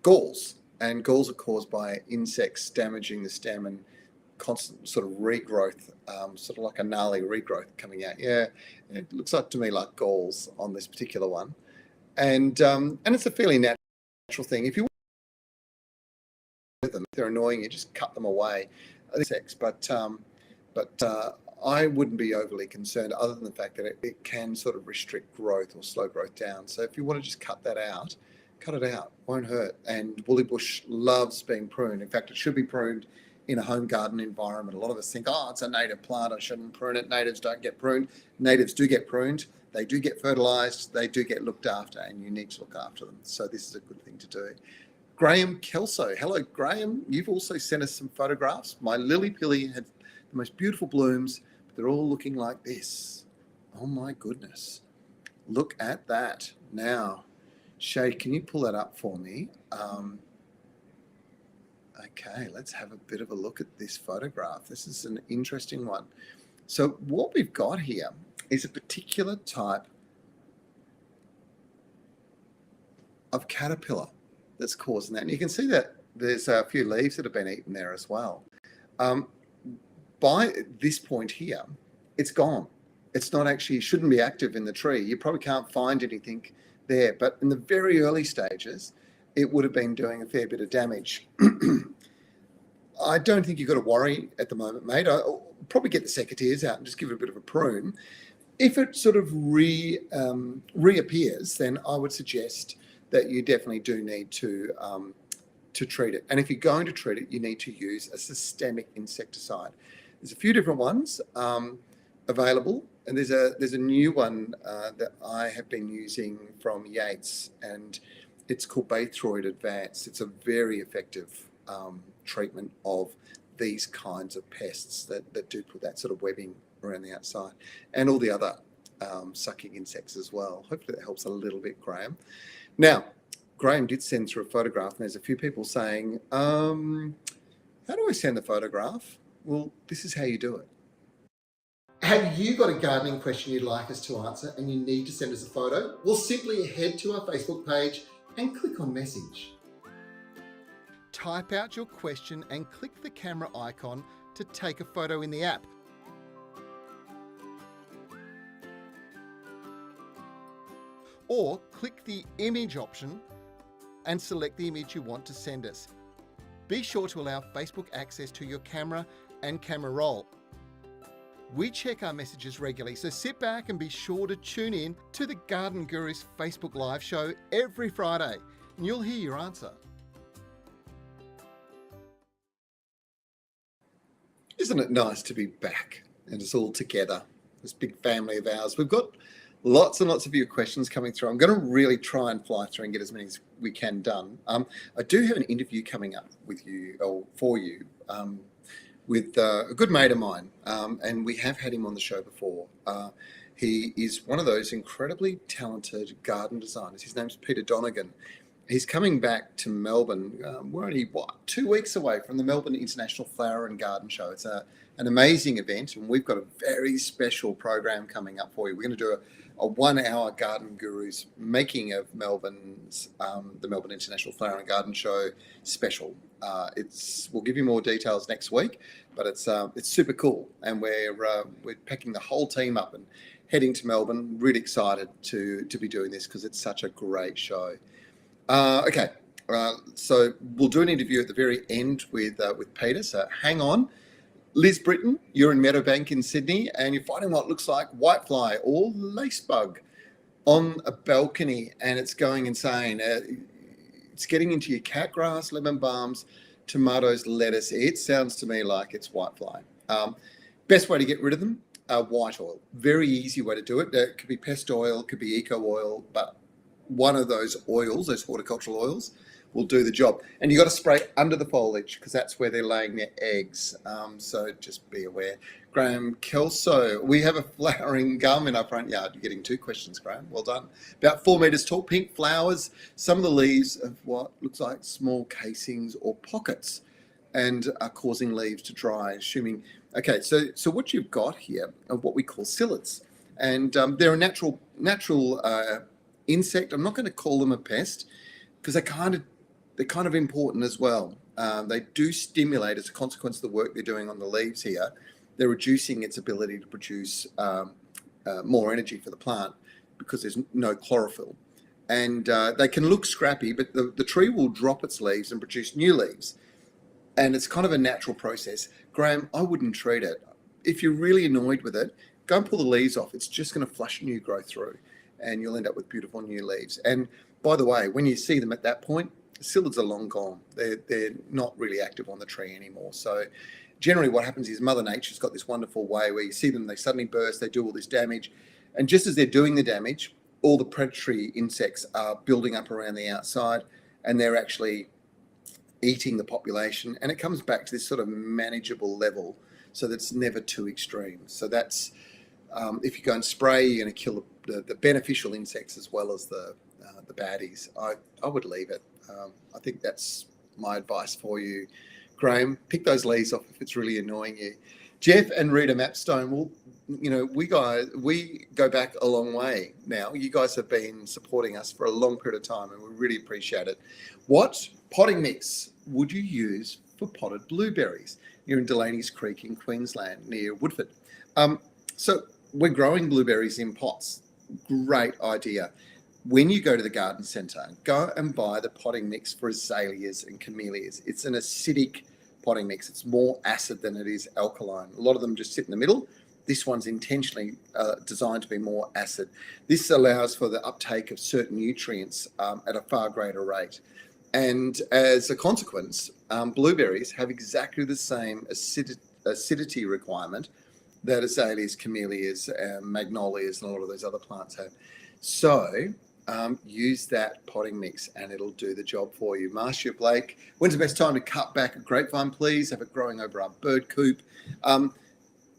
galls. And galls are caused by insects damaging the stem and constant sort of regrowth, sort of like a gnarly regrowth coming out. Yeah, it looks like to me like galls on this particular one. And it's a fairly natural thing. If you with them, if they're annoying you, just cut them away. Insects, but I wouldn't be overly concerned, other than the fact that it can sort of restrict growth or slow growth down. So if you want to just cut that out, cut it out, won't hurt. And woolly bush loves being pruned. In fact, it should be pruned in a home garden environment. A lot of us think, oh, it's a native plant, I shouldn't prune it. Natives don't get pruned. Natives do get pruned. They do get fertilized. They do get looked after, and you need to look after them. So this is a good thing to do. Graham Kelso. Hello, Graham. You've also sent us some photographs. My lily pilly had the most beautiful blooms, but they're all looking like this. Oh my goodness. Look at that. Now, Shade, can you pull that up for me? Okay, let's have a bit of a look at this photograph. This is an interesting one. So what we've got here is a particular type of caterpillar that's causing that. And you can see that there's a few leaves that have been eaten there as well. By this point here, it's gone. It's not actually, shouldn't be active in the tree. You probably can't find anything there, but in the very early stages, it would have been doing a fair bit of damage. I don't think you've got to worry at the moment, mate. I'll probably get the secateurs out and just give it a bit of a prune. If it sort of reappears, then I would suggest that you definitely do need to treat it. And if you're going to treat it, you need to use a systemic insecticide. There's a few different ones available, and there's a new one that I have been using from Yates, and it's called Baythroid Advance. It's a very effective treatment of these kinds of pests that do put that sort of webbing around the outside, and all the other sucking insects as well. Hopefully that helps a little bit, Graham. Now, Graham did send through a photograph, and there's a few people saying, how do I send the photograph? Well, this is how you do it. Have you got a gardening question you'd like us to answer and you need to send us a photo? Well, simply head to our Facebook page and click on message. Type out your question and click the camera icon to take a photo in the app. Or click the image option and select the image you want to send us. Be sure to allow Facebook access to your camera and camera roll. We check our messages regularly, so sit back and be sure to tune in to the Garden Gurus Facebook Live show every Friday, and you'll hear your answer. Isn't it nice to be back and it's all together, this big family of ours? We've got lots and lots of your questions coming through. I'm going to really try and fly through and get as many as we can done. I do have an interview coming up with you, or for you, with a good mate of mine, and we have had him on the show before. He is one of those incredibly talented garden designers. His name's Peter Donegan. He's coming back to Melbourne. We're only, 2 weeks away from the Melbourne International Flower and Garden Show. It's an amazing event, and we've got a very special program coming up for you. We're going to do a 1 hour Garden Gurus making of Melbourne's, the Melbourne International Flower and Garden Show special. We'll give you more details next week, but it's super cool, and we're packing the whole team up and heading to Melbourne. Really excited to be doing this because it's such a great show. Okay, so we'll do an interview at the very end with Peter. So hang on. Liz Britton, you're in Meadowbank in Sydney, and you're finding what looks like whitefly or lacebug on a balcony, and it's going insane. It's getting into your catgrass, lemon balms, tomatoes, lettuce. It sounds to me like it's whitefly. Best way to get rid of them, white oil. Very easy way to do it. It could be pest oil, could be eco oil, but one of those oils, those horticultural oils, will do the job. And you've got to spray under the foliage because that's where they're laying their eggs. So just be aware. Graham Kelso, we have a flowering gum in our front yard. You're getting 2 questions, Graham. Well done. About 4 metres tall, pink flowers. Some of the leaves have what looks like small casings or pockets and are causing leaves to dry, assuming... Okay, so what you've got here are what we call psyllids. And they're a natural insect. I'm not going to call them a pest because they're kind of important as well. They do stimulate, as a consequence of the work they're doing on the leaves here. They're reducing its ability to produce more energy for the plant because there's no chlorophyll. And they can look scrappy, but the tree will drop its leaves and produce new leaves. And it's kind of a natural process. Graham, I wouldn't treat it. If you're really annoyed with it, go and pull the leaves off. It's just going to flush new growth through and you'll end up with beautiful new leaves. And by the way, when you see them at that point, psyllids are long gone. They're not really active on the tree anymore. So generally what happens is Mother Nature's got this wonderful way where you see them, they suddenly burst, they do all this damage. And just as they're doing the damage, all the predatory insects are building up around the outside and they're actually eating the population. And it comes back to this sort of manageable level so that it's never too extreme. So that's, if you go and spray, you're going to kill the beneficial insects as well as the baddies. I would leave it. I think that's my advice for you, Graham. Pick those leaves off if it's really annoying you. Jeff and Rita Mapstone, well, you know, we go back a long way now. You guys have been supporting us for a long period of time and we really appreciate it. What potting mix would you use for potted blueberries? You're in Delaney's Creek in Queensland near Woodford. So we're growing blueberries in pots. Great idea. When you go to the garden centre, go and buy the potting mix for azaleas and camellias. It's an acidic potting mix. It's more acid than it is alkaline. A lot of them just sit in the middle. This one's intentionally designed to be more acid. This allows for the uptake of certain nutrients at a far greater rate. And as a consequence, blueberries have exactly the same acidity requirement that azaleas, camellias, magnolias, and a lot of those other plants have. So use that potting mix and it'll do the job for you. Marcia Blake, when's the best time to cut back a grapevine, please? Have it growing over our bird coop.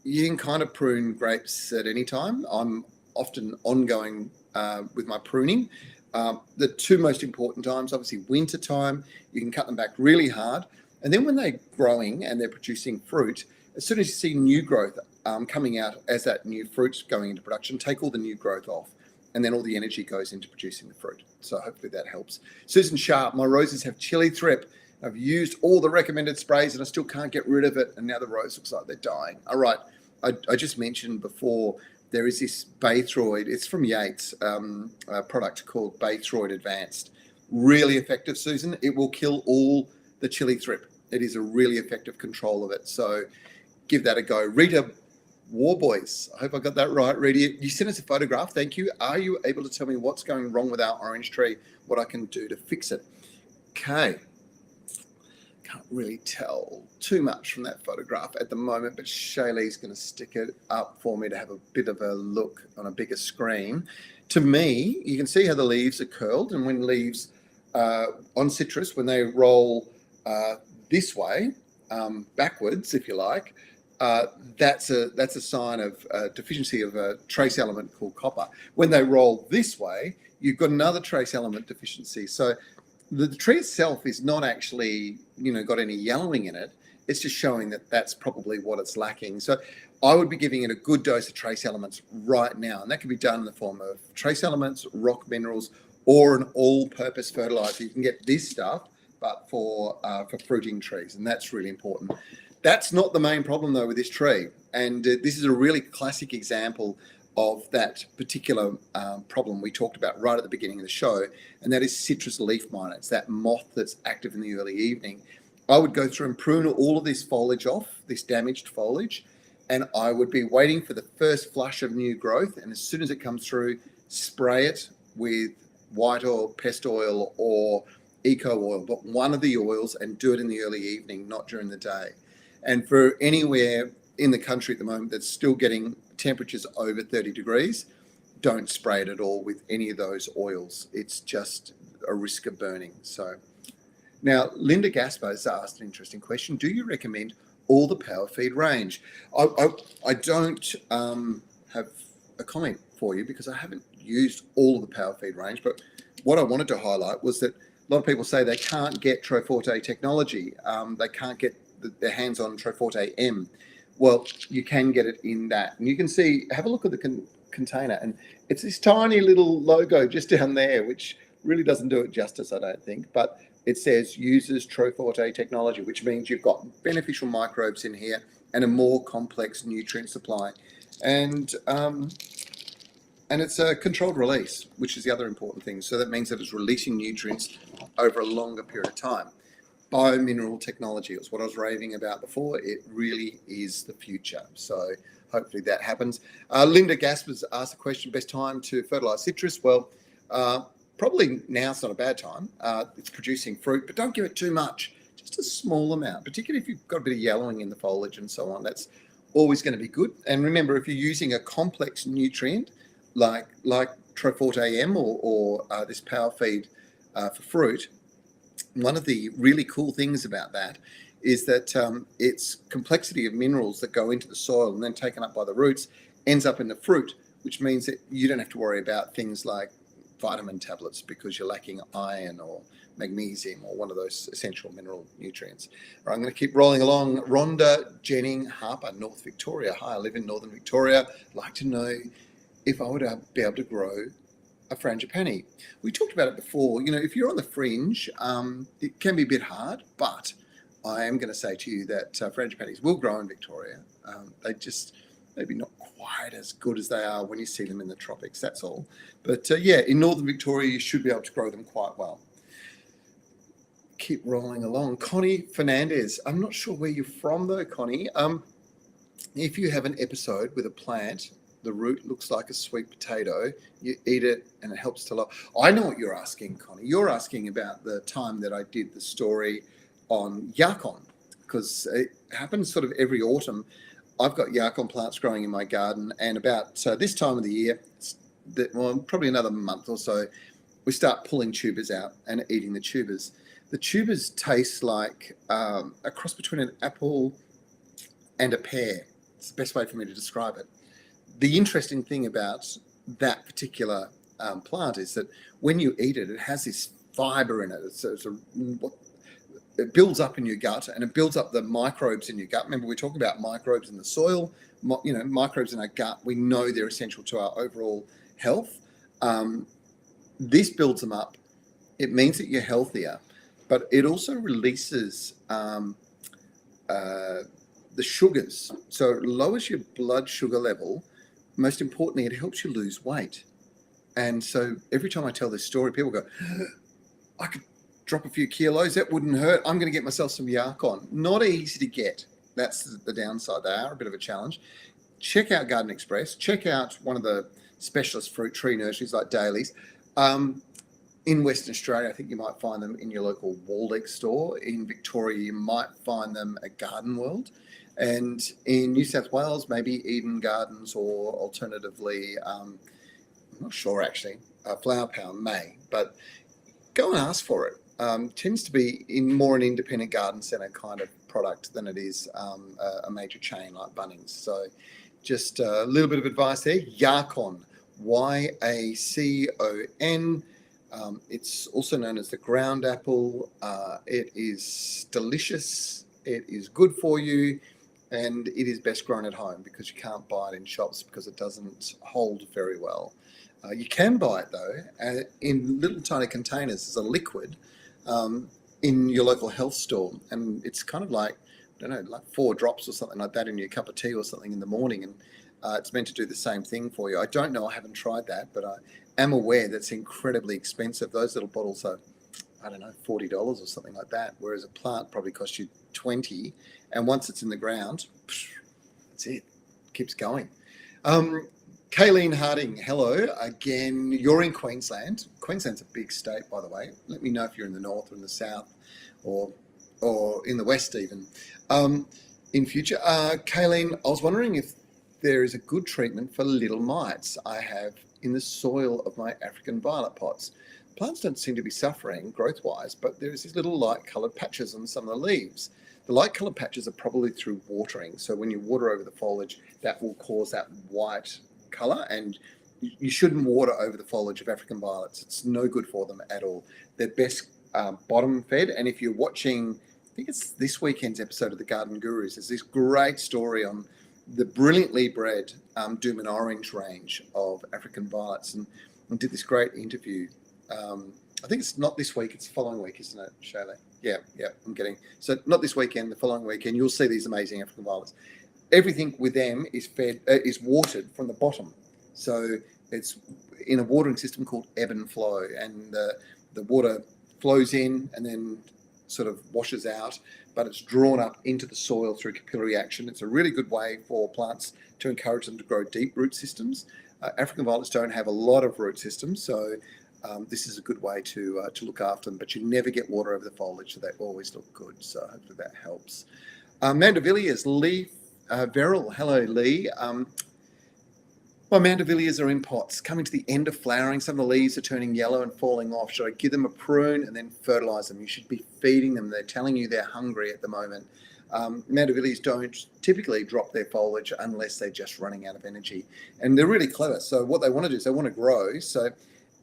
You can kind of prune grapes at any time. I'm often ongoing with my pruning. The 2 most important times, obviously winter time, you can cut them back really hard. And then when they're growing and they're producing fruit, as soon as you see new growth coming out as that new fruit's going into production, take all the new growth off. And then all the energy goes into producing the fruit. So hopefully that helps. Susan Sharp, my roses have chili thrip. I've used all the recommended sprays and I still can't get rid of it. And now the rose looks like they're dying. All right. I just mentioned before, there is this Baythroid. It's from Yates, a product called Baythroid Advanced. Really effective, Susan. It will kill all the chili thrip. It is a really effective control of it. So give that a go. Rita Warboys, I hope I got that right, Rita. You sent us a photograph, thank you. Are you able to tell me what's going wrong with our orange tree, what I can do to fix it? Okay. Can't really tell too much from that photograph at the moment, but Shaylee's going to stick it up for me to have a bit of a look on a bigger screen. To me, you can see how the leaves are curled, and when leaves on citrus, when they roll this way, backwards, if you like, that's a sign of deficiency of a trace element called copper. When they roll this way, you've got another trace element deficiency. So the tree itself is not actually, got any yellowing in it. It's just showing that that's probably what it's lacking. So I would be giving it a good dose of trace elements right now. And that can be done in the form of trace elements, rock minerals, or an all-purpose fertilizer. You can get this stuff, but for fruiting trees. And that's really important. That's not the main problem, though, with this tree. And this is a really classic example of that particular problem we talked about right at the beginning of the show, and that is citrus leaf miner. It's that moth that's active in the early evening. I would go through and prune all of this foliage off, this damaged foliage, and I would be waiting for the first flush of new growth, and as soon as it comes through, spray it with white oil, pest oil, or eco oil, but one of the oils, and do it in the early evening, not during the day. And for anywhere in the country at the moment that's still getting temperatures over 30 degrees, don't spray it at all with any of those oils. It's just a risk of burning. So now Linda Gaspar has asked an interesting question. Do you recommend all the power feed range. I don't have a comment for you because I haven't used all of the power feed range, but what I wanted to highlight was that a lot of people say they can't get Troforte technology. They can't get their hands on Troforte M. Well, you can get it in that. And you can see, have a look at the container, and it's this tiny little logo just down there, which really doesn't do it justice, I don't think. But it says uses Troforte technology, which means you've got beneficial microbes in here and a more complex nutrient supply. And it's a controlled release, which is the other important thing. So that means that it's releasing nutrients over a longer period of time. Biomineral technology is what I was raving about before. It really is the future. So hopefully that happens. Linda Gaspers asked the question, best time to fertilise citrus? Well, probably now's not a bad time. It's producing fruit, but don't give it too much. Just a small amount, particularly if you've got a bit of yellowing in the foliage and so on. That's always going to be good. And remember, if you're using a complex nutrient like Troforte M or this power feed for fruit, one of the really cool things about that is that its complexity of minerals that go into the soil and then taken up by the roots ends up in the fruit, which means that you don't have to worry about things like vitamin tablets because you're lacking iron or magnesium or one of those essential mineral nutrients. All right, I'm going to keep rolling along. Rhonda Jennings Harper, North Victoria. Hi, I live in Northern Victoria. I'd like to know if I would be able to grow a frangipani. We talked about it before. You know, if you're on the fringe, it can be a bit hard, but I am going to say to you that frangipanis will grow in Victoria. They just maybe not quite as good as they are when you see them in the tropics, that's all. But yeah, in Northern Victoria, you should be able to grow them quite well. Keep rolling along. Connie Fernandez. I'm not sure where you're from though, Connie. If you have an episode with a plant, the root looks like a sweet potato, you eat it and it helps to I know what you're asking, Connie. You're asking about the time that I did the story on Yacon, because it happens sort of every autumn. I've got Yacon plants growing in my garden, and about this time of the year, well, probably another month or so, we start pulling tubers out and eating the tubers. The tubers taste like a cross between an apple and a pear. It's the best way for me to describe it. The interesting thing about that particular plant is that when you eat it, it has this fiber in it. It builds up in your gut, and it builds up the microbes in your gut. Remember, we're talking about microbes in the soil, microbes in our gut. We know they're essential to our overall health. This builds them up. It means that you're healthier, but it also releases the sugars. So it lowers your blood sugar level. Most importantly, it helps you lose weight. And so every time I tell this story, people go, I could drop a few kilos, that wouldn't hurt. I'm going to get myself some Yacon. Not easy to get. That's the downside. They are a bit of a challenge. Check out Garden Express. Check out one of the specialist fruit tree nurseries like Daly's. In Western Australia, I think you might find them in your local Waldeck store. In Victoria, you might find them at Garden World. And in New South Wales, maybe Eden Gardens, or alternatively, I'm not sure actually, Flower Power may, but go and ask for it. Tends to be more an independent garden centre kind of product than it is a major chain like Bunnings. So just a little bit of advice there. Yacon, Y-A-C-O-N. It's also known as the ground apple. It is delicious. It is good for you. And it is best grown at home because you can't buy it in shops because it doesn't hold very well. You can buy it though in little tiny containers as a liquid in your local health store, and it's kind of like, I don't know, like 4 drops or something like that in your cup of tea or something in the morning, and it's meant to do the same thing for you. I don't know, I haven't tried that, but I am aware that's incredibly expensive. Those little bottles are, I don't know, $40 or something like that, whereas a plant probably costs you 20, and once it's in the ground, that's it. Keeps going. Kayleen Harding, hello again. You're in Queensland. Queensland's a big state, by the way. Let me know if you're in the north or in the south, or in the west even. In future, Kayleen, I was wondering if there is a good treatment for little mites I have in the soil of my African violet pots. Plants don't seem to be suffering growth-wise, but there's these little light-coloured patches on some of the leaves. The light coloured patches are probably through watering. So when you water over the foliage, that will cause that white colour, and you shouldn't water over the foliage of African violets. It's no good for them at all. They're best bottom fed. And if you're watching, I think it's this weekend's episode of the Garden Gurus, there's this great story on the brilliantly bred bloomin orange range of African violets, and did this great interview. I think it's not this week, it's the following week, isn't it, Shaylee? Yeah, I'm getting, so not this weekend, the following weekend, you'll see these amazing African violets. Everything with them is is watered from the bottom. So it's in a watering system called ebb and flow, and the water flows in and then sort of washes out, but it's drawn up into the soil through capillary action. It's a really good way for plants to encourage them to grow deep root systems. African violets don't have a lot of root systems, so this is a good way to look after them, but you never get water over the foliage, so they always look good. So hopefully that helps. Mandevillias, Lee Verrill. Hello, Lee. My mandevillias are in pots, coming to the end of flowering. Some of the leaves are turning yellow and falling off. Should I give them a prune and then fertilise them? You should be feeding them. They're telling you they're hungry at the moment. Mandevillias don't typically drop their foliage unless they're just running out of energy. And they're really clever. So what they want to do is they want to grow. So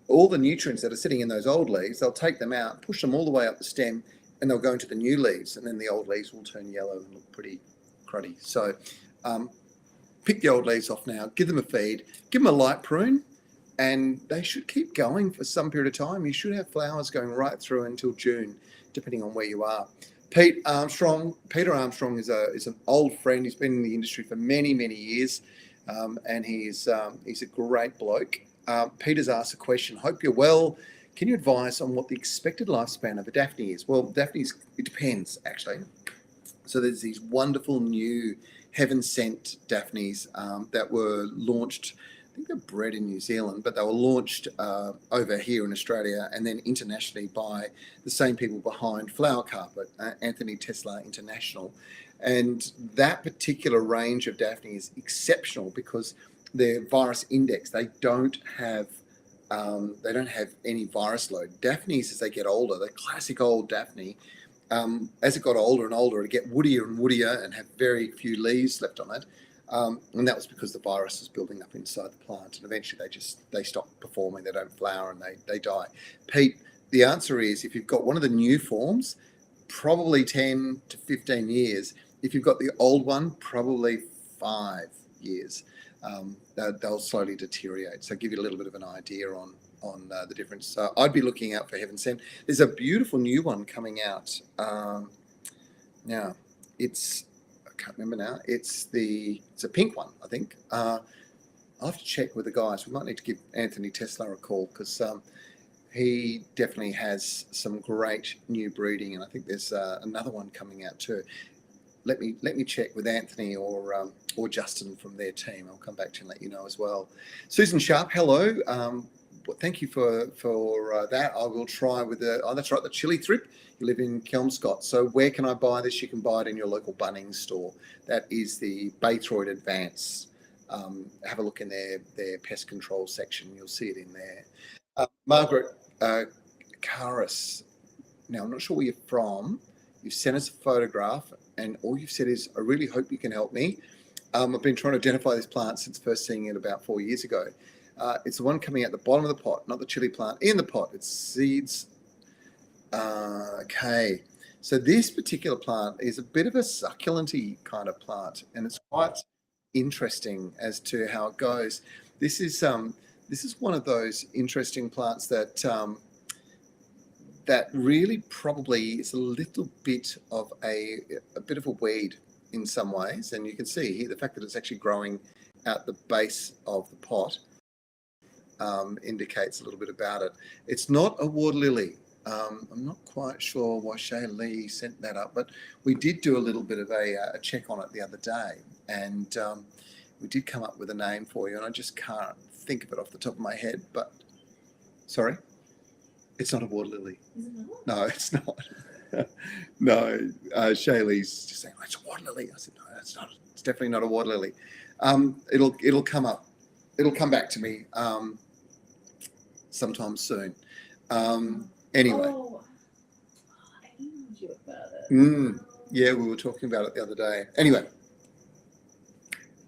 all the nutrients that are sitting in those old leaves, they'll take them out, push them all the way up the stem, and they'll go into the new leaves. And then the old leaves will turn yellow and look pretty cruddy. So pick the old leaves off now, give them a feed, give them a light prune, and they should keep going for some period of time. You should have flowers going right through until June, depending on where you are. Peter Armstrong is an old friend. He's been in the industry for many, many years, and he's a great bloke. Peter's asked a question. Hope you're well. Can you advise on what the expected lifespan of a Daphne is? Well, Daphnes, it depends, actually. So there's these wonderful new heaven-sent Daphnes that were launched, I think they're bred in New Zealand, but they were launched over here in Australia and then internationally by the same people behind Flower Carpet, Anthony Tesla International. And that particular range of Daphne is exceptional because their virus index, they don't have any virus load. Daphnes, as they get older, the classic old Daphne, as it got older and older, it get woodier and woodier and have very few leaves left on it. And that was because the virus was building up inside the plant. And eventually they stop performing, they don't flower, and they die. Pete, the answer is if you've got one of the new forms, probably 10 to 15 years. If you've got the old one, probably 5 years. They'll slowly deteriorate. So give you a little bit of an idea on the difference. So I'd be looking out for Heaven Sent. There's a beautiful new one coming out now. I can't remember now. It's a pink one, I think. I'll have to check with the guys. We might need to give Anthony Tesla a call because he definitely has some great new breeding, and I think there's another one coming out too. Let me check with Anthony or Justin from their team. I'll come back to you and let you know as well. Susan Sharp, hello. Thank you for that. I will try with that's right, the chili thrip. You live in Kelmscott. So where can I buy this? You can buy it in your local Bunnings store. That is the Baythroid Advance. Have a look in their pest control section. You'll see it in there. Margaret Caris. Now, I'm not sure where you're from. You've sent us a photograph and all you've said is, I really hope you can help me. I've been trying to identify this plant since first seeing it about 4 years ago. It's the one coming out the bottom of the pot, not the chili plant, in the pot. It's seeds. Okay. So this particular plant is a bit of a succulent-y kind of plant, and it's quite interesting as to how it goes. This is one of those interesting plants that that really probably is a little bit of a bit of a weed in some ways, and you can see here the fact that it's actually growing at the base of the pot indicates a little bit about it. It's not a water lily. I'm not quite sure why Shaylee sent that up, but we did do a little bit of a check on it the other day, and we did come up with a name for you, and I just can't think of it off the top of my head. But sorry, it's not a water lily. Is it not? No, it's not. No, Shaylee's just saying, oh, it's a water lily. I said, no, that's not. It's definitely not a water lily. It'll come up. It'll come back to me sometime soon. Anyway. Oh, I emailed you about it. Yeah, we were talking about it the other day. Anyway,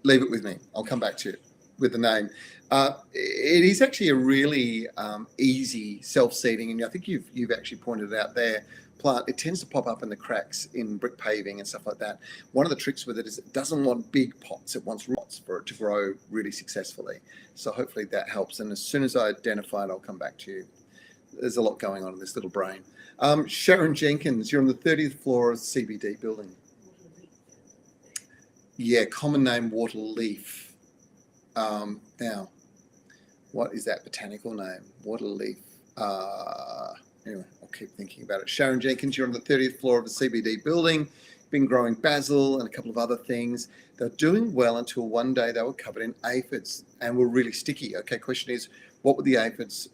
leave it with me. I'll come back to you with the name. It is actually a really easy self-seeding, and I think you've actually pointed it out there. Plant, it tends to pop up in the cracks in brick paving and stuff like that. One of the tricks with it is it doesn't want big pots. It wants pots for it to grow really successfully. So hopefully that helps. And as soon as I identify it, I'll come back to you. There's a lot going on in this little brain. Sharon Jenkins, you're on the 30th floor of the CBD building. Yeah, common name water leaf. Now, what is that botanical name? Water leaf. Anyway, I'll keep thinking about it. Sharon Jenkins, you're on the 30th floor of the CBD building. Been growing basil and a couple of other things. They're doing well until one day they were covered in aphids and were really sticky. Okay, question is, what would the aphids,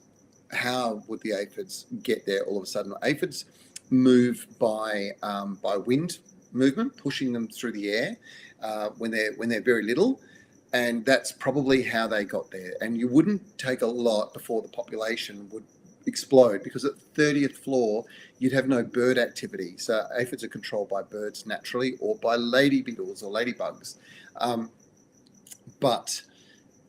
how would the aphids get there all of a sudden? Aphids move by wind movement, pushing them through the air when they're very little. And that's probably how they got there. And you wouldn't take a lot before the population would explode, because at 30th floor, you'd have no bird activity. So aphids are controlled by birds naturally, or by lady beetles or ladybugs. But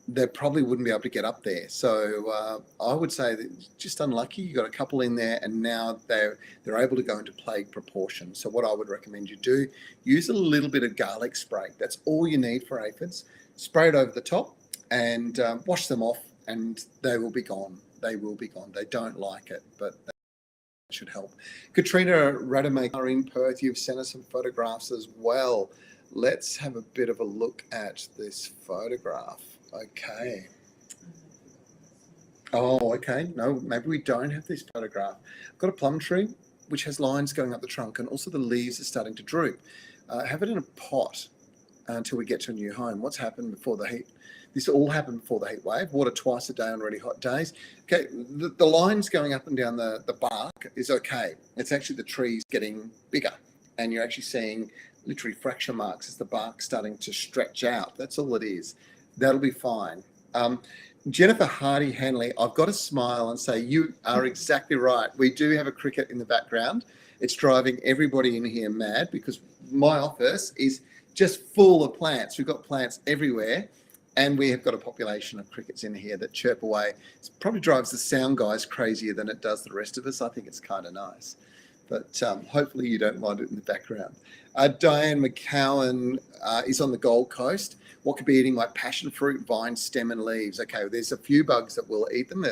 they probably wouldn't be able to get up there. So I would say that it's just unlucky. You got a couple in there, and now they're able to go into plague proportion. So what I would recommend you do, use a little bit of garlic spray. That's all you need for aphids. Spray it over the top and wash them off, and they will be gone. They will be gone. They don't like it, but that should help. Katrina Rademacher in Perth, you've sent us some photographs as well. Let's have a bit of a look at this photograph. Okay. Oh, okay. No, maybe we don't have this photograph. I've got a plum tree which has lines going up the trunk, and also the leaves are starting to droop. Have it in a pot until we get to a new home. What's happened before the heat? This all happened before the heat wave. Water twice a day on really hot days. Okay, the lines going up and down the bark is okay. It's actually the trees getting bigger, and you're actually seeing literally fracture marks as the bark's starting to stretch out. That's all it is. That'll be fine. Jennifer Hardy Hanley, I've got to smile and say you are exactly right. We do have a cricket in the background. It's driving everybody in here mad, because my office is just full of plants. We've got plants everywhere, and we have got a population of crickets in here that chirp away. It probably drives the sound guys crazier than it does the rest of us. I think it's kind of nice. But hopefully you don't mind it in the background. Diane McCowan is on the Gold Coast. What could be eating my passion fruit, vine, stem and leaves? Okay, well, there's a few bugs that will eat them.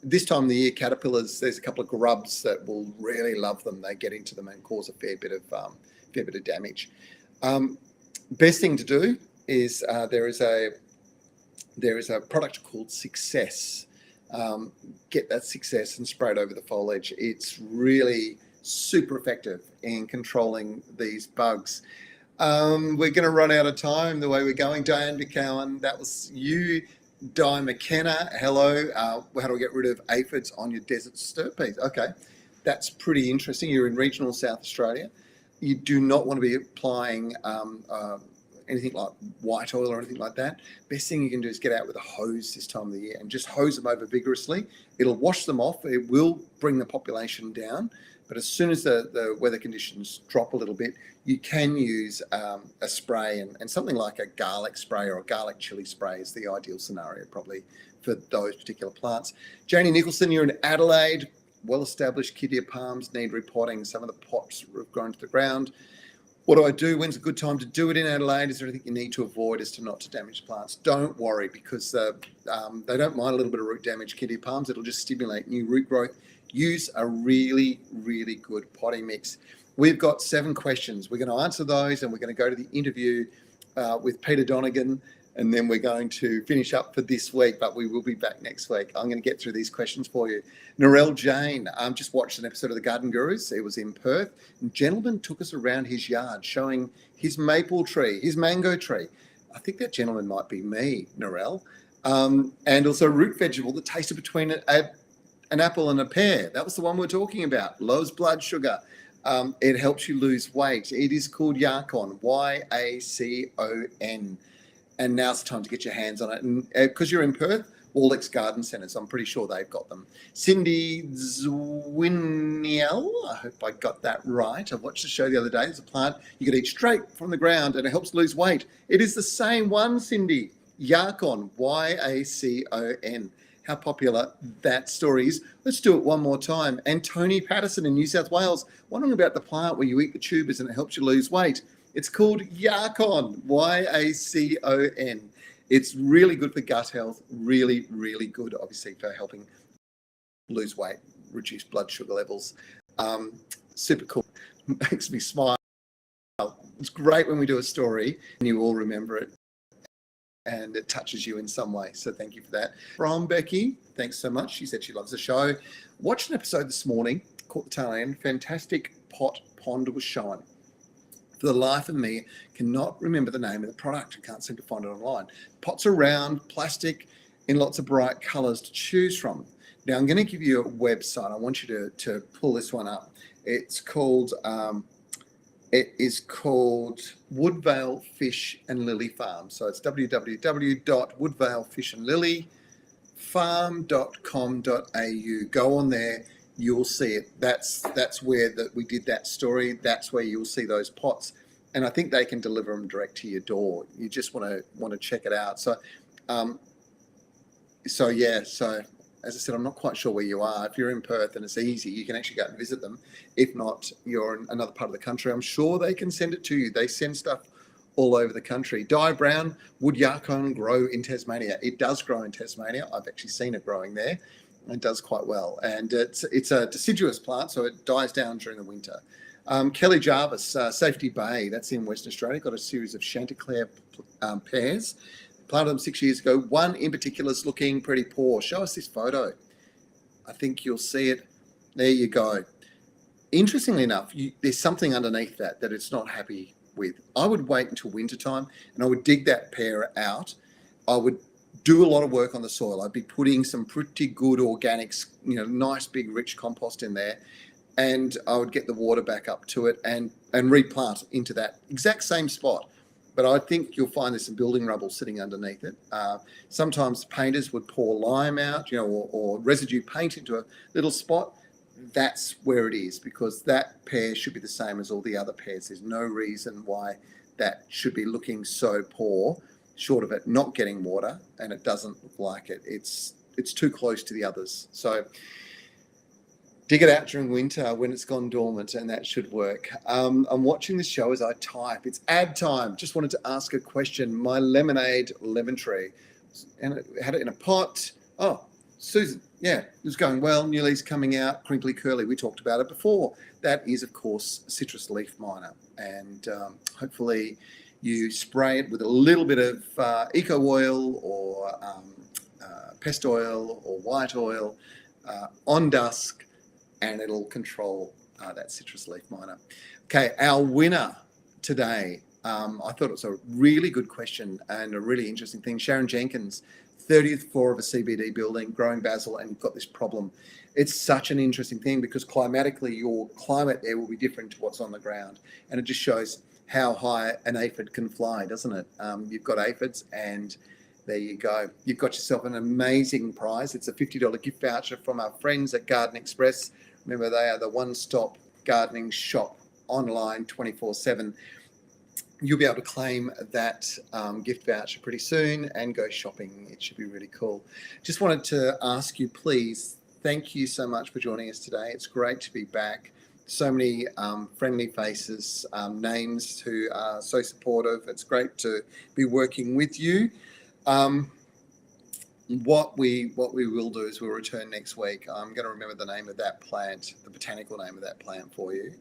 This time of the year, caterpillars, there's a couple of grubs that will really love them. They get into them and cause a fair bit of damage. Best thing to do is there is a product called Success. Get that Success and spray it over the foliage. It's really super effective in controlling these bugs. We're going to run out of time the way we're going. Diane McCowan, that was you. Di McKenna, hello. How do we get rid of aphids on your desert stir peas? Okay, that's pretty interesting. You're in regional South Australia. You do not want to be applying anything like white oil or anything like that. Best thing you can do is get out with a hose this time of the year and just hose them over vigorously. It'll wash them off. It will bring the population down. But as soon as the weather conditions drop a little bit, you can use a spray, and something like a garlic spray or a garlic chili spray is the ideal scenario probably for those particular plants. Janie Nicholson, you're in Adelaide. Well-established Kidia palms need repotting. Some of the pots have grown to the ground. What do I do? When's a good time to do it in Adelaide? Is there anything you need to avoid as to not to damage plants? Don't worry, because they don't mind a little bit of root damage, Kidia palms. It'll just stimulate new root growth. Use a really, really good potting mix. We've got 7 questions. We're going to answer those, and we're going to go to the interview with Peter Donegan, and then we're going to finish up for this week, but we will be back next week. I'm going to get through these questions for you. Narelle Jane, just watched an episode of The Garden Gurus. It was in Perth. And gentleman took us around his yard showing his maple tree, his mango tree. I think that gentleman might be me, Narelle. And also a root vegetable that tasted between an apple and a pear. That was the one we're talking about. Lowers blood sugar. It helps you lose weight. It is called Yacon, Y-A-C-O-N. And now's the time to get your hands on it. And because you're in Perth, Waldex Garden Centres. I'm pretty sure they've got them. Cindy Zwiniel, I hope I got that right. I watched the show the other day. There's a plant you could eat straight from the ground and it helps lose weight. It is the same one, Cindy. Yacon, Y-A-C-O-N. How popular that story is. Let's do it one more time. And Tony Patterson in New South Wales, wondering about the plant where you eat the tubers and it helps you lose weight. It's called Yacon, Y-A-C-O-N. It's really good for gut health, really, really good, obviously, for helping lose weight, reduce blood sugar levels. Super cool. Makes me smile. It's great when we do a story and you all remember it and it touches you in some way. So thank you for that. From Becky, thanks so much. She said she loves the show. Watched an episode this morning, caught the tail end. Fantastic pond was shown. For the life of me, cannot remember the name of the product. I can't seem to find it online. Pots are round, plastic, in lots of bright colours to choose from. Now, I'm going to give you a website. I want you to pull this one up. It's called, Woodvale Fish and Lily Farm. So it's www.woodvalefishandlilyfarm.com.au. Go on there. You'll see it. That's where we did that story. That's where you'll see those pots, and I think they can deliver them direct to your door. You just want to check it out. So, So as I said, I'm not quite sure where you are. If you're in Perth and it's easy, you can actually go out and visit them. If not, you're in another part of the country, I'm sure they can send it to you. They send stuff all over the country. Di Brown, would Yacon grow in Tasmania? It does grow in Tasmania. I've actually seen it growing there. It does quite well. And it's a deciduous plant, so it dies down during the winter. Kelly Jarvis, Safety Bay, that's in Western Australia, got a series of Chanticleer pears. Planted them 6 years ago. One in particular is looking pretty poor. Show us this photo. I think you'll see it. There you go. Interestingly enough, there's something underneath that it's not happy with. I would wait until wintertime and I would dig that pear out. I would do a lot of work on the soil. I'd be putting some pretty good organics, nice big rich compost in there, and I would get the water back up to it and replant into that exact same spot. But I think you'll find there's some building rubble sitting underneath it. Sometimes painters would pour lime out, or residue paint into a little spot. That's where it is, because that pear should be the same as all the other pears. There's no reason why that should be looking so poor, short of it not getting water, and it doesn't look like it. It's too close to the others. So dig it out during winter when it's gone dormant, and that should work. I'm watching this show as I type. It's ad time. Just wanted to ask a question. My lemonade lemon tree, and it had it in a pot. Oh, Susan, yeah, it was going well. New leaves coming out, crinkly curly. We talked about it before. That is, of course, citrus leaf miner, and hopefully you spray it with a little bit of eco oil or pest oil or white oil on dusk, and it'll control that citrus leaf miner. Okay, our winner today, I thought it was a really good question and a really interesting thing. Sharon Jenkins, 30th floor of a CBD building, growing basil, and you've got this problem. It's such an interesting thing because climatically your climate there will be different to what's on the ground, and it just shows how high an aphid can fly, doesn't it? You've got aphids, and there you go. You've got yourself an amazing prize. It's a $50 gift voucher from our friends at Garden Express. Remember, they are the one-stop gardening shop online 24/7. You'll be able to claim that gift voucher pretty soon and go shopping. It should be really cool. Just wanted to ask you, please, thank you so much for joining us today. It's great to be back. So many friendly faces, names who are so supportive. It's great to be working with you. What we will do is we'll return next week. I'm going to remember the name of that plant, the botanical name of that plant for you,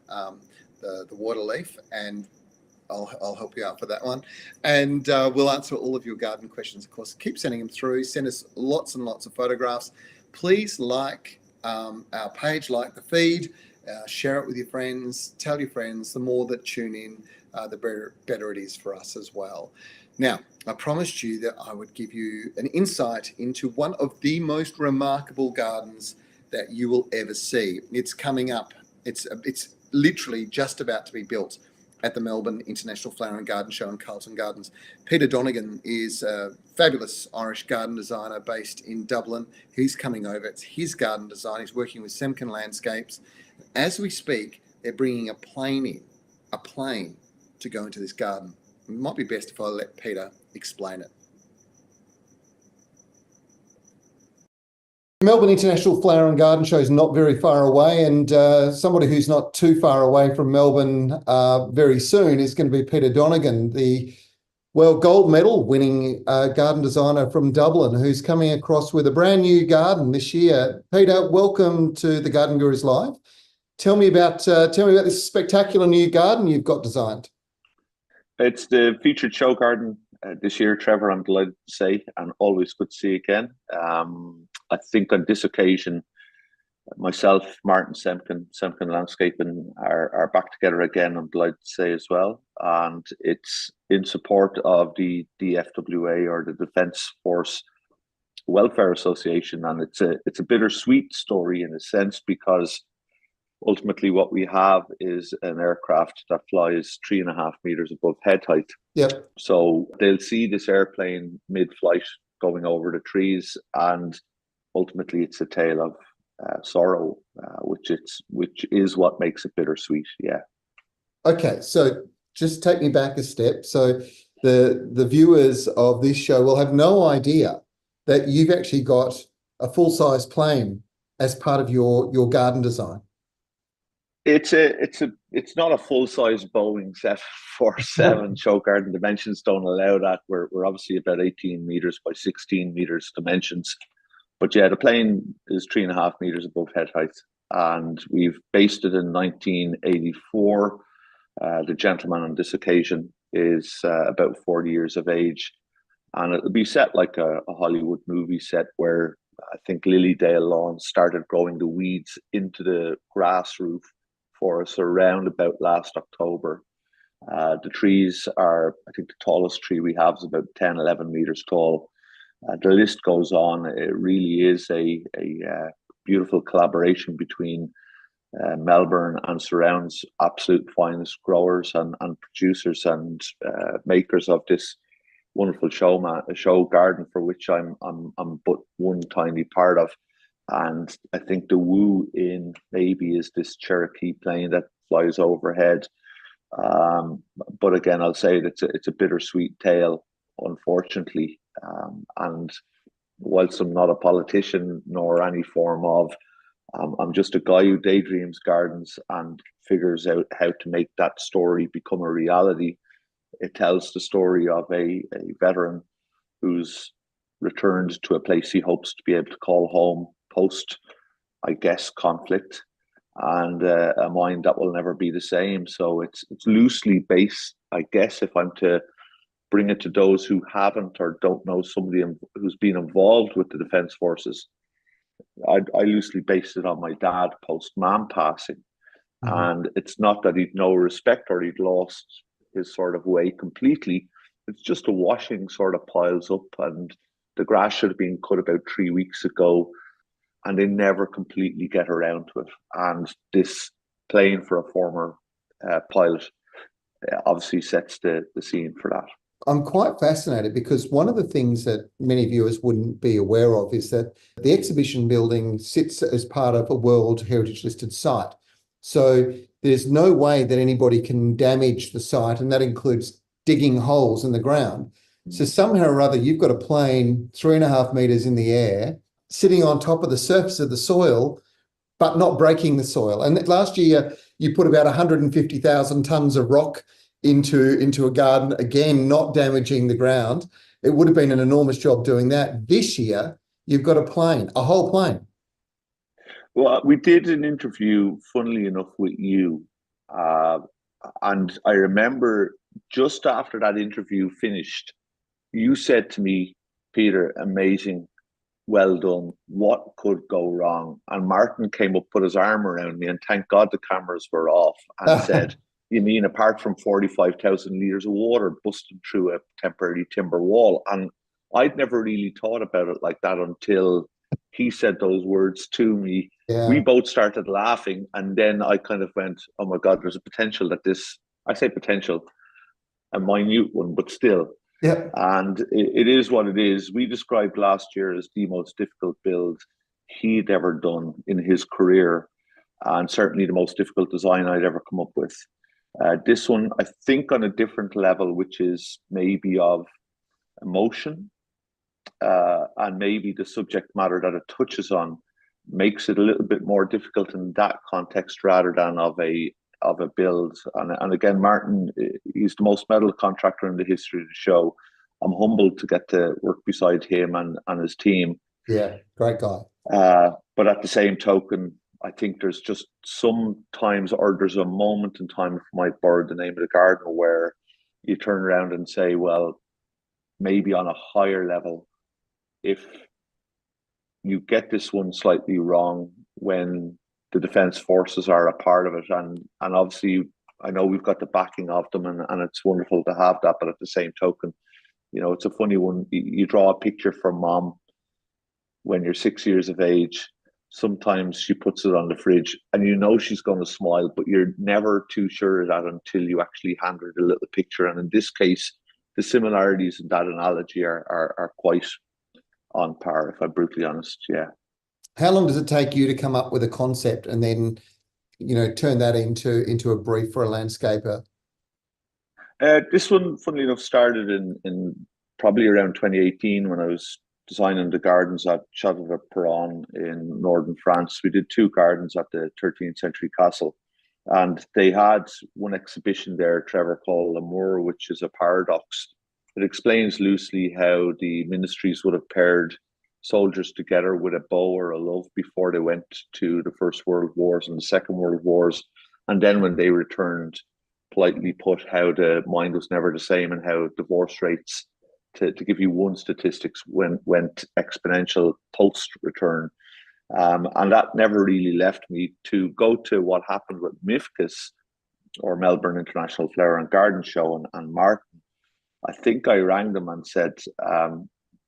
the water leaf, and I'll help you out for that one. And we'll answer all of your garden questions, of course. Keep sending them through. Send us lots and lots of photographs. Please like our page, like the feed. Share it with your friends, tell your friends. The more that tune in, the better it is for us as well. Now, I promised you that I would give you an insight into one of the most remarkable gardens that you will ever see. It's coming up. It's literally just about to be built. at the Melbourne International Flower and Garden Show in Carlton Gardens. Peter Donegan is a fabulous Irish garden designer based in Dublin. He's coming over. It's his garden design. He's working with Semken Landscapes. As we speak, they're bringing a plane to go into this garden. It might be best if I let Peter explain it. The Melbourne International Flower and Garden Show is not very far away, and somebody who's not too far away from Melbourne very soon is going to be Peter Donegan, the gold medal winning garden designer from Dublin, who's coming across with a brand new garden this year. Peter, welcome to the Garden Gurus Live. Tell me about this spectacular new garden you've got designed. It's the featured show garden this year, Trevor, I'm delighted to say, and always good to see you again. I think on this occasion, myself, Martin Semken Landscaping are back together again, I'm delighted to say as well. And it's in support of the DFWA, or the Defence Force Welfare Association. And it's a bittersweet story in a sense, because ultimately what we have is an aircraft that flies 3.5 meters above head height. Yep. So they'll see this airplane mid-flight going over the trees, and ultimately it's a tale of sorrow, which is what makes it bittersweet. Yeah. Okay, so just take me back a step. So the viewers of this show will have no idea that you've actually got a full-size plane as part of your garden design. It's not a full-size Boeing 747 show garden. Dimensions don't allow that. We're obviously about 18 meters by 16 meters dimensions. But yeah, the plane is 3.5 meters above head height, and we've based it in 1984. The gentleman on this occasion is about 40 years of age, and it'll be set like a Hollywood movie set, where I think Lilydale Lawn started growing the weeds into the grass roof for us around about last October. The trees are, I think the tallest tree we have is about 10, 11 meters tall. The list goes on. It really is a beautiful collaboration between Melbourne and surrounds, absolute finest growers and producers and makers of this wonderful show garden, for which I'm but one tiny part of. And I think the woo in maybe is this Cherokee plane that flies overhead. But again, I'll say that it's a bittersweet tale, unfortunately. And whilst I'm not a politician nor any form of, I'm just a guy who daydreams gardens and figures out how to make that story become a reality. It tells the story of a veteran who's returned to a place he hopes to be able to call home post, I guess, conflict, and a mind that will never be the same. So it's loosely based, I guess, if I'm to bring it to those who haven't or don't know somebody who's been involved with the Defence Forces. I loosely based it on my dad post-Mam passing. Mm-hmm. And it's not that he'd no respect or he'd lost his sort of way completely. It's just the washing sort of piles up, and the grass should have been cut about 3 weeks ago, and they never completely get around to it. And this plane for a former pilot obviously sets the scene for that. I'm quite fascinated, because one of the things that many viewers wouldn't be aware of is that the exhibition building sits as part of a World Heritage listed site. So there's no way that anybody can damage the site, and that includes digging holes in the ground. So somehow or other, you've got a plane 3.5 meters in the air, sitting on top of the surface of the soil, but not breaking the soil. And last year, you put about 150,000 tons of rock into a garden, again, not damaging the ground. It would have been an enormous job doing that. This year, you've got a whole plane. Well, we did an interview, funnily enough, with you. And I remember just after that interview finished, you said to me, Peter, amazing, well done. What could go wrong? And Martin came up, put his arm around me, and thank God the cameras were off, and said, you mean apart from 45,000 litres of water busting through a temporary timber wall? And I'd never really thought about it like that until he said those words to me. Yeah. We both started laughing, and then I kind of went, oh my God, there's a potential that this I say potential, a minute one, but still. Yeah. And it is what it is. We described last year as the most difficult build he'd ever done in his career, and certainly the most difficult design I'd ever come up with. This one, I think, on a different level, which is maybe of emotion, and maybe the subject matter that it touches on makes it a little bit more difficult in that context rather than of a build. And again, Martin, he's the most medal contractor in the history of the show. I'm humbled to get to work beside him and his team. Yeah, great guy. But at the same token, I think there's just sometimes, or there's a moment in time, if I might borrow the name of the garden, where you turn around and say, well, maybe on a higher level, if you get this one slightly wrong when the defence forces are a part of it, and obviously I know we've got the backing of them, and it's wonderful to have that, but at the same token, you know, it's a funny one. You draw a picture for mom when you're 6 years of age. Sometimes she puts it on the fridge and you know she's going to smile, but you're never too sure of that until you actually hand her the little picture. And in this case, the similarities in that analogy are quite on par, if I'm brutally honest. Yeah. How long does it take you to come up with a concept and then, you know, turn that into a brief for a landscaper? This one, funnily enough, started in probably around 2018 when I was designing the gardens at Château-Perron in northern France. We did 2 gardens at the 13th century castle, and they had one exhibition there, Trevor, called Amour, which is a paradox. It explains loosely how the ministries would have paired soldiers together with a bow or a love before they went to the First World Wars and the Second World Wars, and then when they returned, politely put, how the mind was never the same and how divorce rates, to give you one statistics, went exponential post return. And that never really left me to go to what happened with MIFGS, or Melbourne International Flower and Garden Show, and Martin. I think I rang them and said,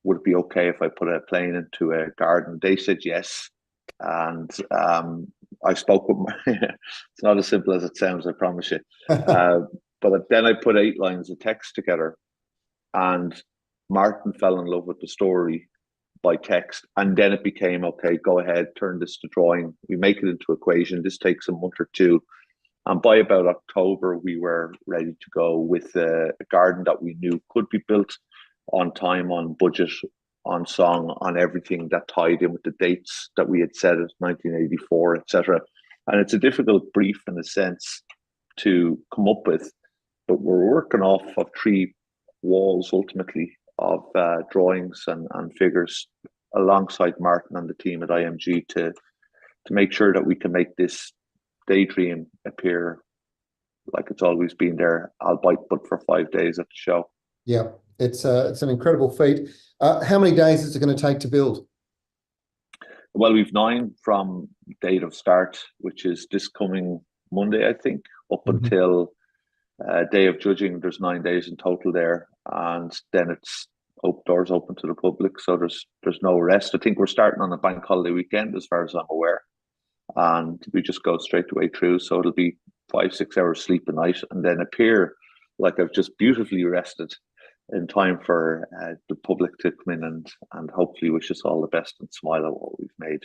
would it be okay if I put a plane into a garden? They said yes. And I spoke with it's not as simple as it sounds, I promise you. But then I put 8 lines of text together, and Martin fell in love with the story by text, and then it became, okay, go ahead, turn this to drawing. We make it into equation. This takes a month or 2. And by about October, we were ready to go with a garden that we knew could be built on time, on budget, on song, on everything that tied in with the dates that we had set as 1984, etc. And it's a difficult brief in a sense to come up with, but we're working off of 3 walls ultimately of drawings and figures alongside Martin and the team at IMG to make sure that we can make this daydream appear like it's always been there, albeit but for 5 days at the show. Yeah, it's an incredible feat. How many days is it going to take to build? Well, we've 9 from date of start, which is this coming Monday, I think, up until day of judging. There's 9 days in total there, and then it's doors open to the public, so there's no rest. I think we're starting on a bank holiday weekend, as far as I'm aware, and we just go straight the way through. So it'll be 5-6 hours sleep a night, and then appear like I've just beautifully rested in time for the public to come in and hopefully wish us all the best and smile at what we've made.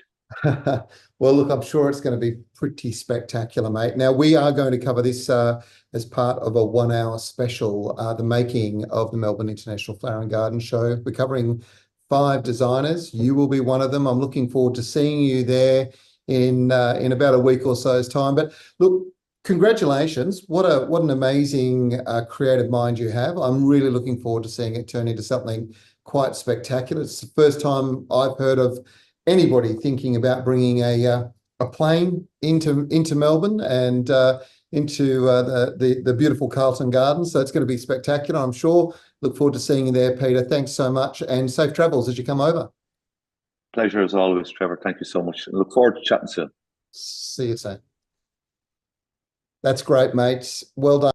Well, look, I'm sure it's going to be pretty spectacular, mate. Now, we are going to cover this as part of a 1-hour special, the making of the Melbourne International Flower and Garden Show. We're covering 5 designers. You will be one of them. I'm looking forward to seeing you there in about a week or so's time. But look, congratulations. What an amazing creative mind you have. I'm really looking forward to seeing it turn into something quite spectacular. It's the first time I've heard of anybody thinking about bringing a plane into Melbourne and into the beautiful Carlton Gardens. So it's going to be spectacular, I'm sure. Look forward to seeing you there, Peter. Thanks so much, and safe travels as you come over. Pleasure as always, Trevor. Thank you so much. And look forward to chatting soon. See you soon. That's great, mates. Well done.